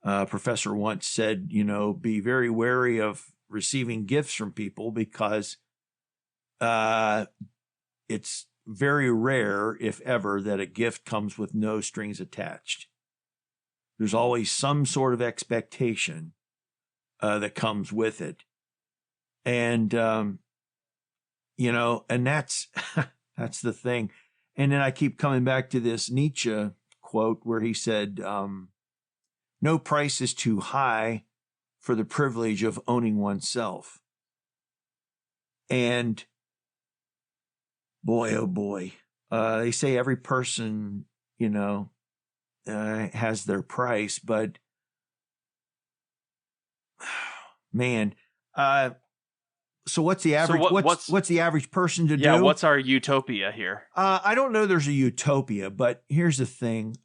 a professor once said, be very wary of receiving gifts from people, because it's very rare, if ever, that a gift comes with no strings attached. There's always some sort of expectation that comes with it. And, and that's the thing. And then I keep coming back to this Nietzsche quote where he said, no price is too high for the privilege of owning oneself. And boy, oh boy, they say every person, has their price, but man, So what's the average? What's the average person to do? Yeah, what's our utopia here? I don't know. There's a utopia, but here's the thing.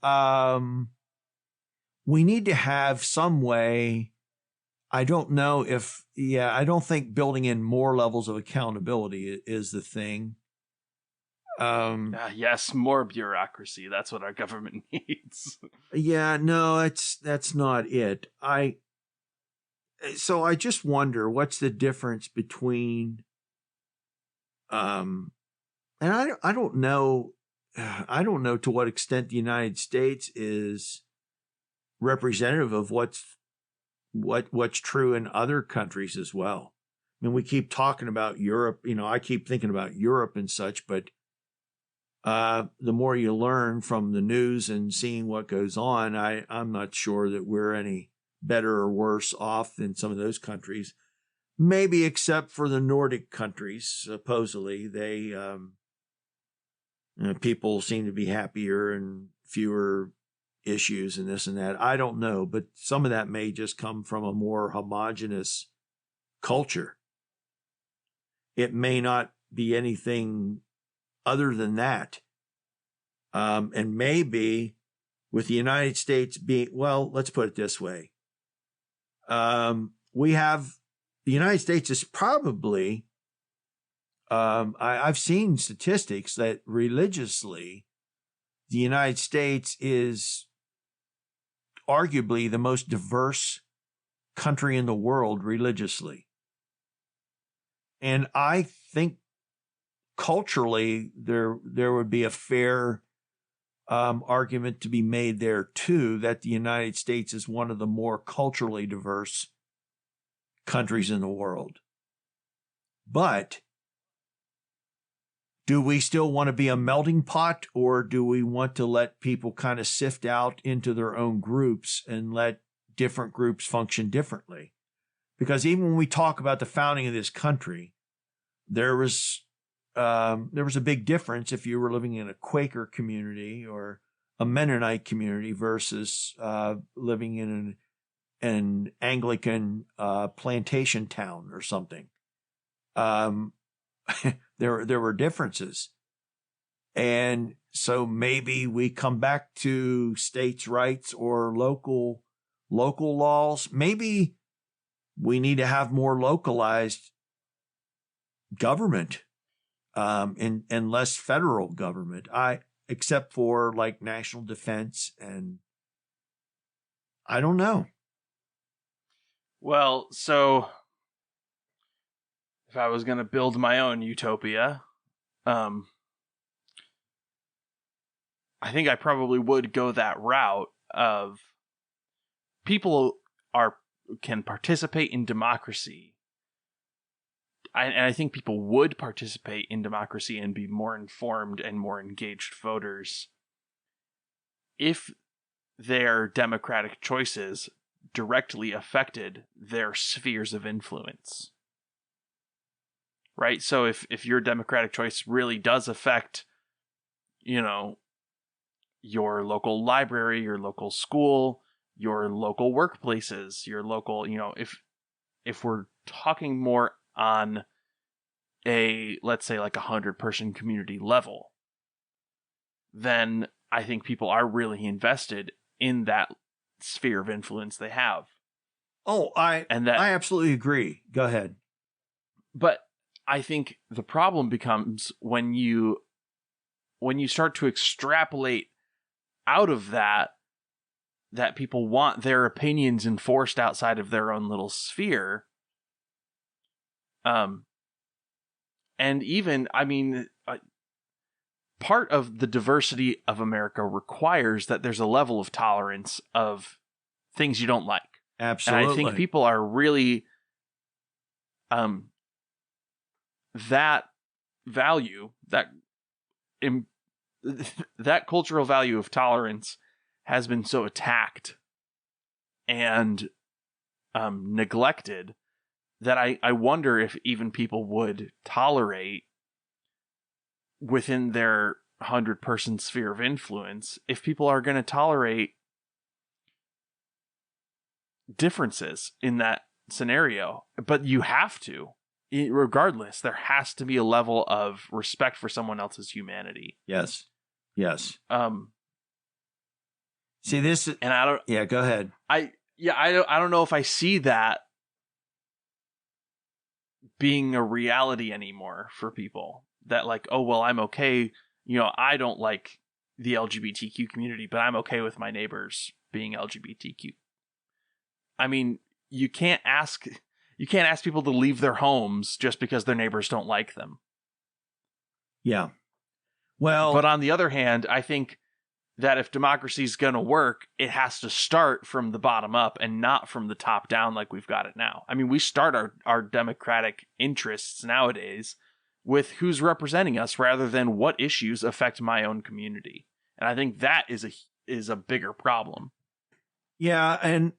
We need to have some way. I don't know if. Yeah, I don't think building in more levels of accountability is the thing. Yes, more bureaucracy. That's what our government needs. Yeah, no, that's not it. So I just wonder what's the difference between, and I don't know, to what extent the United States is representative of what's true in other countries as well. I mean, we keep talking about Europe. I keep thinking about Europe and such, but the more you learn from the news and seeing what goes on, I'm not sure that we're any better or worse off than some of those countries. Maybe except for the Nordic countries. Supposedly, they people seem to be happier and fewer issues and this and that. I don't know, but some of that may just come from a more homogenous culture. It may not be anything other than that. And maybe with the United States being, well, let's put it this way. We have, the United States is probably, I've seen statistics that religiously, the United States is arguably the most diverse country in the world religiously. And I think culturally, there would be a fair argument to be made there too, that the United States is one of the more culturally diverse countries in the world. But do we still want to be a melting pot, or do we want to let people kind of sift out into their own groups and let different groups function differently? Because even when we talk about the founding of this country, there was a big difference if you were living in a Quaker community or a Mennonite community versus living in an Anglican plantation town or something. There were differences. And so maybe we come back to states' rights or local laws. Maybe we need to have more localized government. And less federal government, except for like national defense, and I don't know. Well, so if I was going to build my own utopia, I think I probably would go that route of people can participate in democracy. And I think people would participate in democracy and be more informed and more engaged voters if their democratic choices directly affected their spheres of influence. Right? So if your democratic choice really does affect, your local library, your local school, your local workplaces, your local, if we're talking more on let's say like 100-person community level, then I think people are really invested in that sphere of influence they have. Oh, I absolutely agree. Go ahead. But I think the problem becomes when you start to extrapolate out of that people want their opinions enforced outside of their own little sphere. And even, part of the diversity of America requires that there's a level of tolerance of things you don't like. Absolutely. And I think people are really, that value, that cultural value of tolerance has been so attacked and neglected that I wonder if even people would tolerate within their 100-person sphere of influence, if people are going to tolerate differences in that scenario. But you have to. regardless, there has to be a level of respect for someone else's humanity. Yes. Yes. Um, See this, and I don't. yeah, go ahead. I don't know if I see that being a reality anymore for people. That like, oh well, I'm okay. You know, I don't like the LGBTQ community, but I'm okay with my neighbors being LGBTQ. I mean, you can't ask people to leave their homes just because their neighbors don't like them. Yeah. Well, but on the other hand, I think that if democracy is going to work, it has to start from the bottom up and not from the top down like we've got it now. I mean, we start our democratic interests nowadays with who's representing us rather than what issues affect my own community. And I think that is a bigger problem. Yeah, and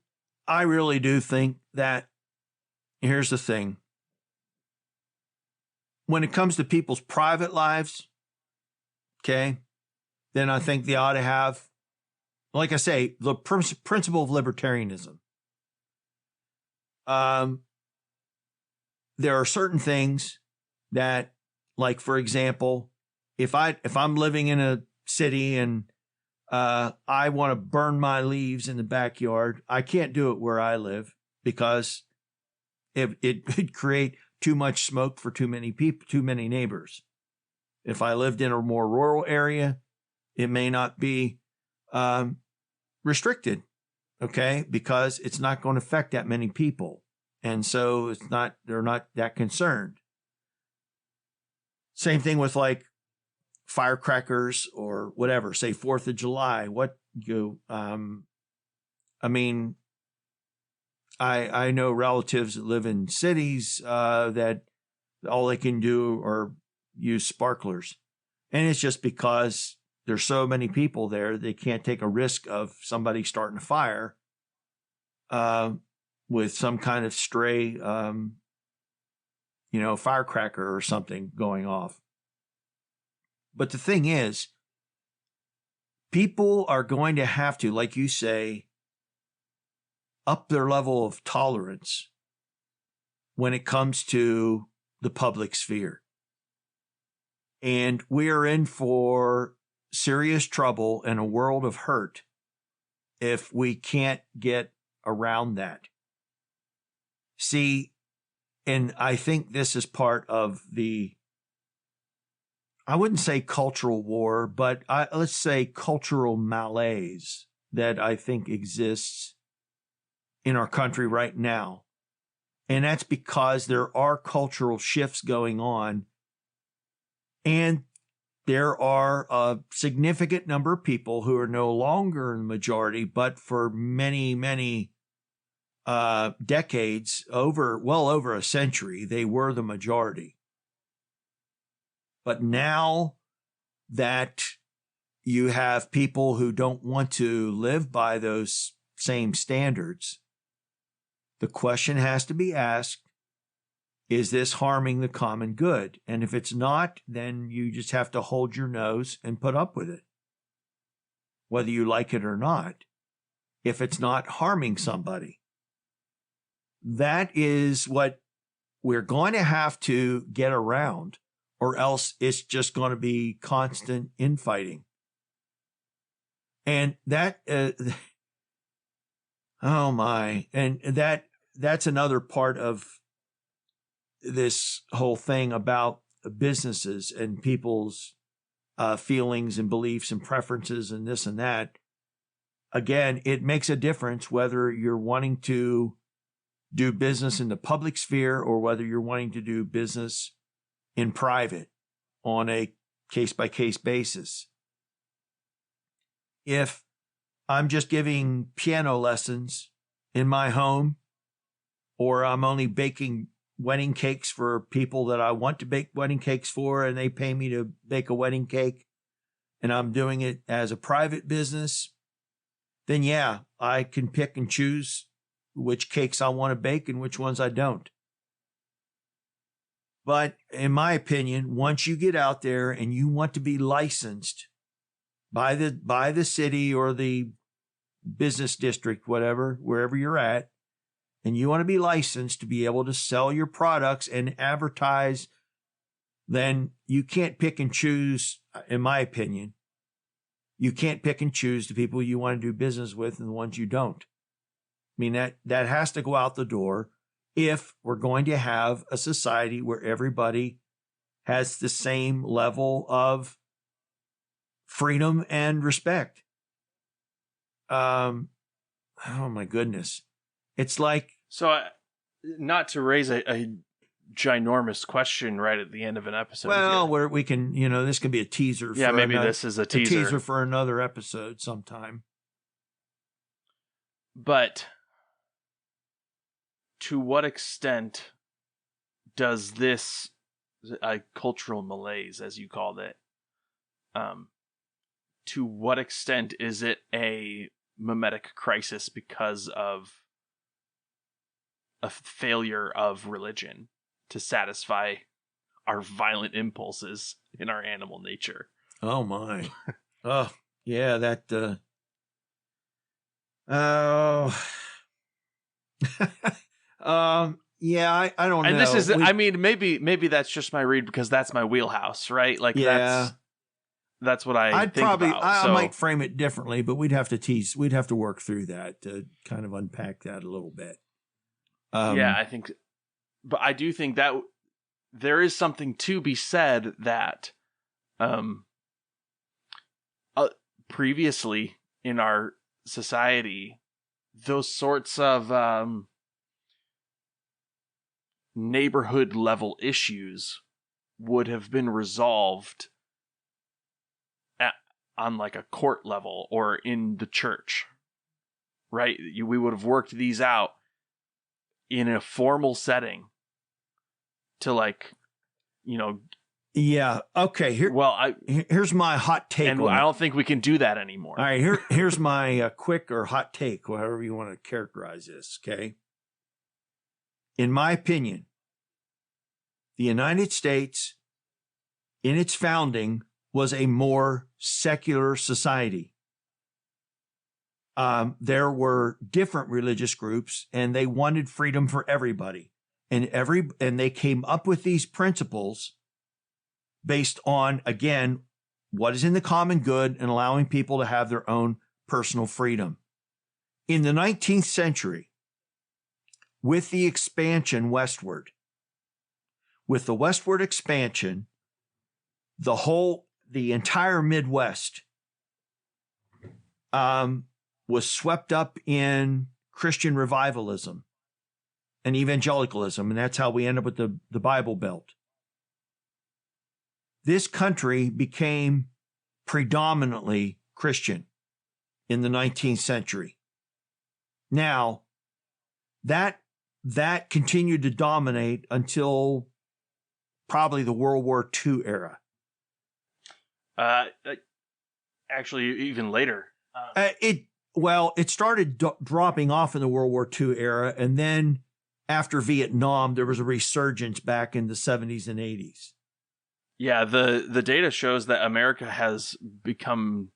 I really do think that, here's the thing. When it comes to people's private lives, okay, then I think they ought to have, like I say, the principle of libertarianism. There are certain things that, like, for example, if I'm living in a city and I want to burn my leaves in the backyard, I can't do it where I live because it would create too much smoke for too many people, too many neighbors. If I lived in a more rural area, it may not be restricted, okay, because it's not going to affect that many people. And so they're not that concerned. Same thing with like firecrackers or whatever, say 4th of July. I know relatives that live in cities that all they can do are use sparklers. And it's just because there's so many people there, they can't take a risk of somebody starting a fire with some kind of stray, firecracker or something going off. But the thing is, people are going to have to, like you say, up their level of tolerance when it comes to the public sphere. And we are in for serious trouble and a world of hurt if we can't get around that. See, and I think this is part of the, I wouldn't say cultural war, but let's say cultural malaise that I think exists in our country right now. And that's because there are cultural shifts going on. And there are a significant number of people who are no longer in the majority, but for many, many decades, well over a century, they were the majority. But now that you have people who don't want to live by those same standards, the question has to be asked, is this harming the common good? And if it's not, then you just have to hold your nose and put up with it, whether you like it or not, if it's not harming somebody. That is what we're going to have to get around, or else it's just going to be constant infighting. And that, oh my, and that's another part of this whole thing about businesses and people's feelings and beliefs and preferences and this and that. Again, it makes a difference whether you're wanting to do business in the public sphere or whether you're wanting to do business in private on a case-by-case basis. If I'm just giving piano lessons in my home, or I'm only baking wedding cakes for people that I want to bake wedding cakes for, and they pay me to bake a wedding cake, and I'm doing it as a private business, then yeah, I can pick and choose which cakes I want to bake and which ones I don't. But in my opinion, once you get out there and you want to be licensed by the city or the business district, whatever, wherever you're at, and you want to be licensed to be able to sell your products and advertise, then you can't pick and choose, in my opinion. You can't pick and choose the people you want to do business with and the ones you don't. I mean, that has to go out the door if we're going to have a society where everybody has the same level of freedom and respect. Oh my goodness. It's like... So, not to raise a ginormous question right at the end of an episode. Well, where we can, this can be a teaser. Yeah, for maybe another, this is a teaser. A teaser for another episode sometime. But to what extent does this cultural malaise, as you called it, to what extent is it a mimetic crisis because of a failure of religion to satisfy our violent impulses in our animal nature? Oh my. Oh, yeah, that yeah, I don't know. And this is maybe that's just my read because that's my wheelhouse, right? Like that's what I'd think probably about. I might frame it differently, but we'd have to work through that to kind of unpack that a little bit. I think, but I do think that there is something to be said that previously in our society, those sorts of neighborhood level issues would have been resolved on like a court level or in the church, right? We would have worked these out in a formal setting to yeah. Okay. Here's my hot take. And I don't think we can do that anymore. All right. Here's my quick or hot take, however you want to characterize this. Okay. In my opinion, the United States, in its founding, was a more secular society. There were different religious groups, and they wanted freedom for everybody. And they came up with these principles based on, again, what is in the common good and allowing people to have their own personal freedom. In the 19th century, with the expansion westward, with the westward expansion, the entire Midwest was swept up in Christian revivalism and evangelicalism, and that's how we end up with the Bible Belt. This country became predominantly Christian in the 19th century. Now, that continued to dominate until probably the World War II era. Actually, even later. It started dropping off in the World War II era, and then after Vietnam, there was a resurgence back in the 70s and 80s. Yeah, the data shows that America has become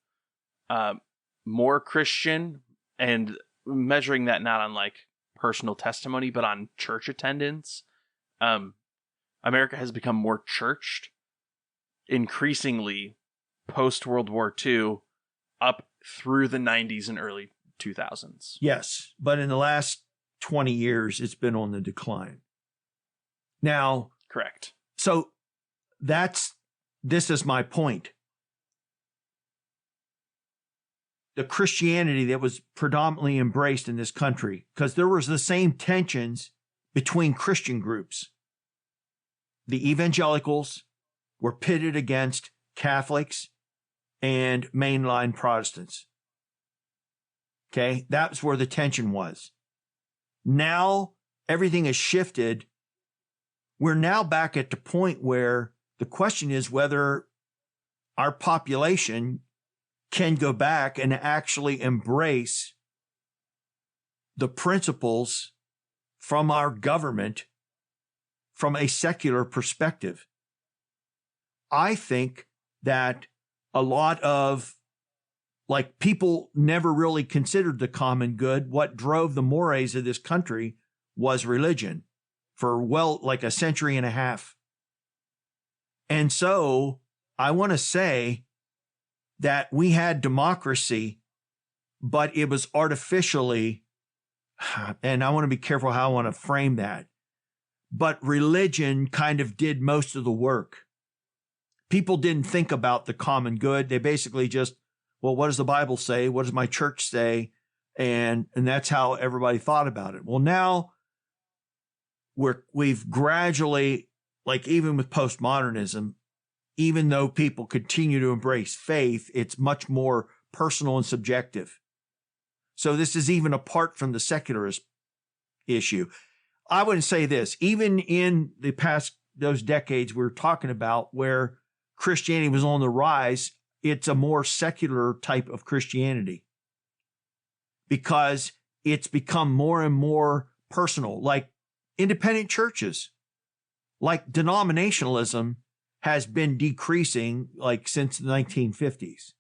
more Christian, and measuring that not on like personal testimony, but on church attendance. America has become more churched, increasingly post-World War II, up through the 90s and early 2000s. Yes, but in the last 20 years, it's been on the decline. Now, correct. So this is my point. The Christianity that was predominantly embraced in this country, because there was the same tensions between Christian groups. The evangelicals were pitted against Catholics and mainline Protestants. Okay, that's where the tension was. Now everything has shifted. We're now back at the point where the question is whether our population can go back and actually embrace the principles from our government from a secular perspective. I think that a lot of people never really considered the common good. What drove the mores of this country was religion for like a century and a half. And so I want to say that we had democracy, but it was artificially, and I want to be careful how I want to frame that, but religion kind of did most of the work. People didn't think about the common good. They basically just, well, what does the Bible say? What does my church say? And that's how everybody thought about it. Well, now we've gradually, like even with postmodernism, even though people continue to embrace faith, it's much more personal and subjective. So this is even apart from the secularist issue. I wouldn't say this, even in the past, those decades we're talking about where Christianity was on the rise, it's a more secular type of Christianity because it's become more and more personal, like independent churches, like denominationalism has been decreasing like since the 1950s.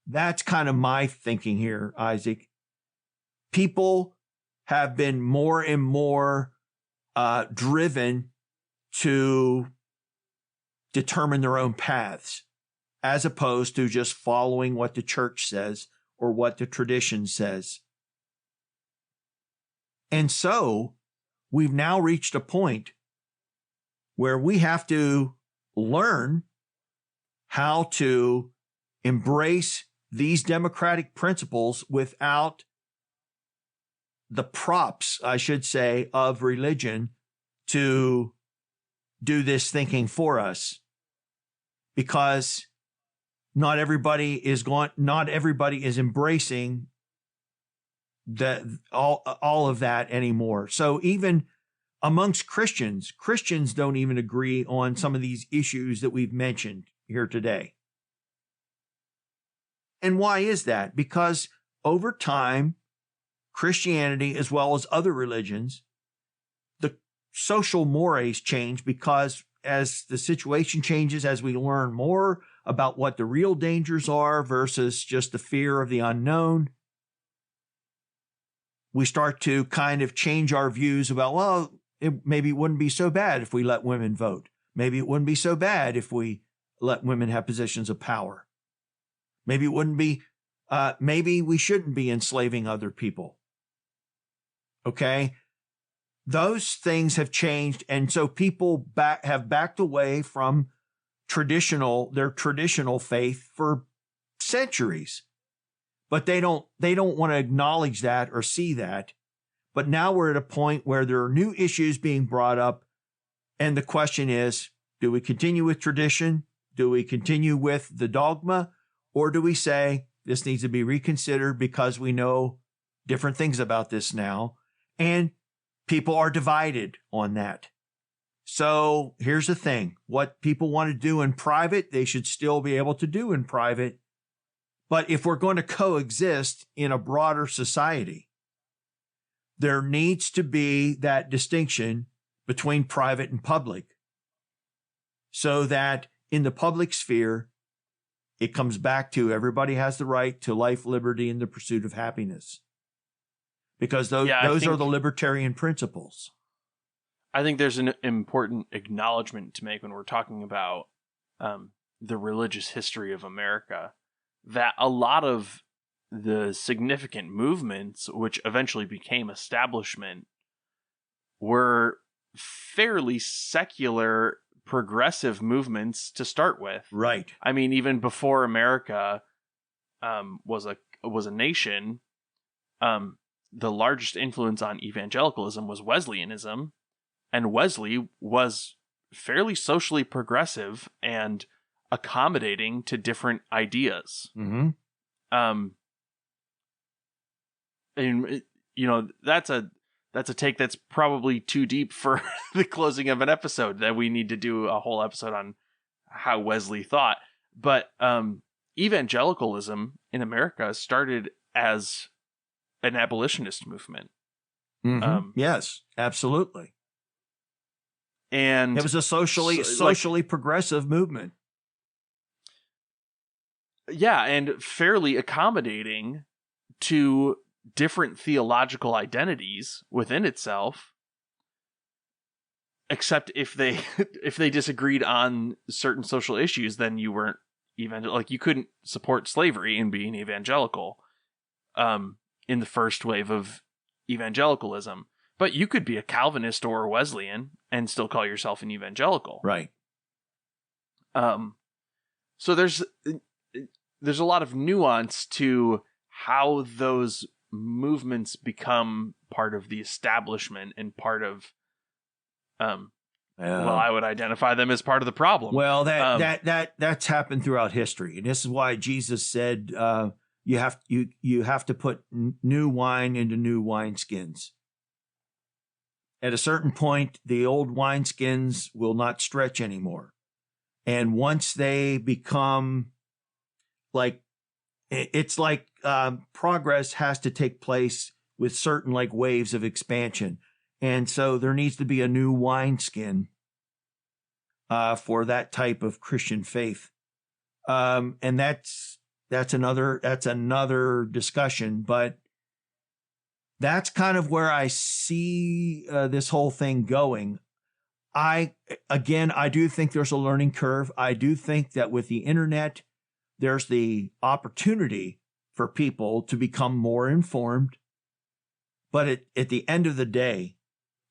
That's kind of my thinking here, Isaac. People have been more and more driven to determine their own paths, as opposed to just following what the church says or what the tradition says. And so we've now reached a point where we have to learn how to embrace these democratic principles without the props, I should say, of religion to do this thinking for us. Because not everybody is embracing all of that anymore. So even amongst Christians don't even agree on some of these issues that we've mentioned here today. And why is that? Because over time, Christianity, as well as other religions, the social mores change because as the situation changes, as we learn more about what the real dangers are versus just the fear of the unknown, we start to kind of change our views about, well, maybe it wouldn't be so bad if we let women vote. Maybe it wouldn't be so bad if we let women have positions of power. Maybe it wouldn't be, maybe we shouldn't be enslaving other people. Okay? Those things have changed. And so people have backed away from their traditional faith for centuries. But they don't want to acknowledge that or see that. But now we're at a point where there are new issues being brought up. And the question is, do we continue with tradition? Do we continue with the dogma? Or do we say this needs to be reconsidered because we know different things about this now? And people are divided on that. So here's the thing. What people want to do in private, they should still be able to do in private. But if we're going to coexist in a broader society, there needs to be that distinction between private and public so that in the public sphere, it comes back to everybody has the right to life, liberty, and the pursuit of happiness. Because those are the libertarian principles. I think there's an important acknowledgement to make when we're talking about the religious history of America, that a lot of the significant movements which eventually became establishment were fairly secular progressive movements to start with. Right. I mean, even before America was a nation, the largest influence on evangelicalism was Wesleyanism, and Wesley was fairly socially progressive and accommodating to different ideas. Mm-hmm. And that's a take that's probably too deep for the closing of an episode, that we need to do a whole episode on how Wesley thought. But evangelicalism in America started as an abolitionist movement. Mm-hmm. Yes, absolutely. And it was a socially progressive movement. Yeah, and fairly accommodating to different theological identities within itself, except if they if they disagreed on certain social issues, then you weren't like you couldn't support slavery and being evangelical in the first wave of evangelicalism. But you could be a Calvinist or a Wesleyan and still call yourself an evangelical. Right. So there's a lot of nuance to how those movements become part of the establishment and part of, well, I would identify them as part of the problem. Well, that's happened throughout history. And this is why Jesus said, you have to put new wine into new wineskins. At a certain point, the old wineskins will not stretch anymore. And once they become like, it's like progress has to take place with certain like waves of expansion. And so there needs to be a new wineskin for that type of Christian faith. And that's another discussion, but that's kind of where I see this whole thing going. I do think there's a learning curve. I do think that with the internet, there's the opportunity for people to become more informed. But at the end of the day,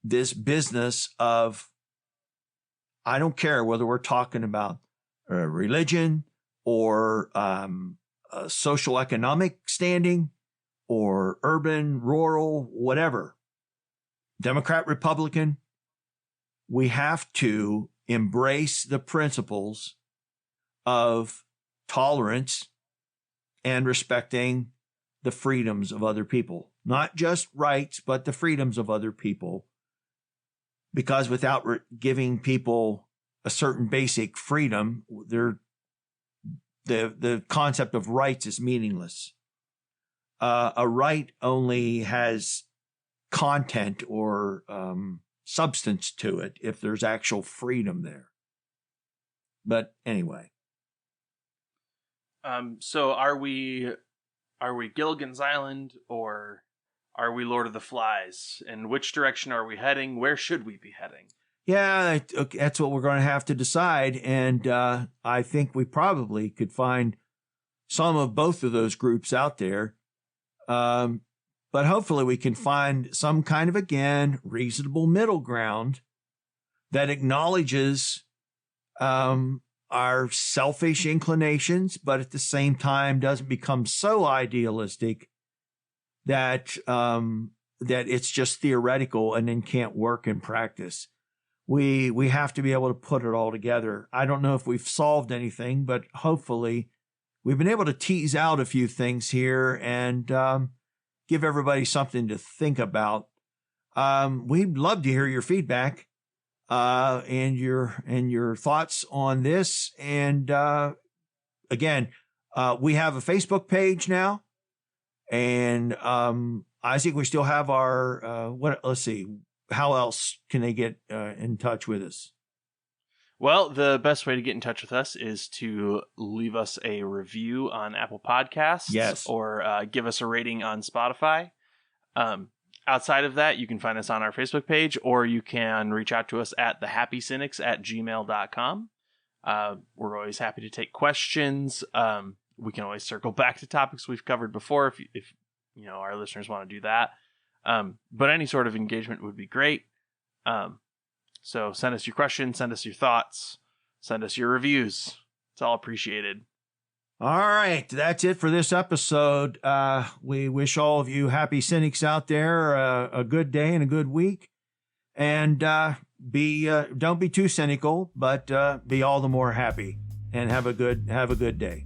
this business of, I don't care whether we're talking about religion or social economic standing or urban, rural, whatever, Democrat, Republican, we have to embrace the principles of tolerance and respecting the freedoms of other people, not just rights, but the freedoms of other people. Because without giving people a certain basic freedom, the concept of rights is meaningless. A right only has content or substance to it if there's actual freedom there. But anyway. So are we Gilligan's Island or are we Lord of the Flies? And which direction are we heading? Where should we be heading? Yeah, that's what we're going to have to decide. And I think we probably could find some of both of those groups out there. But hopefully we can find some kind of, again, reasonable middle ground that acknowledges our selfish inclinations, but at the same time doesn't become so idealistic that it's just theoretical and then can't work in practice. We have to be able to put it all together. I don't know if we've solved anything, but hopefully we've been able to tease out a few things here and give everybody something to think about. We'd love to hear your feedback and your thoughts on this. And again, we have a Facebook page now, and Isaac, we still have our let's see, how else can they get in touch with us? Well, the best way to get in touch with us is to leave us a review on Apple Podcasts. Yes. Or give us a rating on Spotify. Outside of that, you can find us on our Facebook page, or you can reach out to us at thehappycynics@gmail.com. We're always happy to take questions. We can always circle back to topics we've covered before if our listeners want to do that. But any sort of engagement would be great. So send us your questions, send us your thoughts, send us your reviews. It's all appreciated. All right. That's it for this episode. We wish all of you happy cynics out there a good day and a good week. And don't be too cynical, but be all the more happy. And have a good day.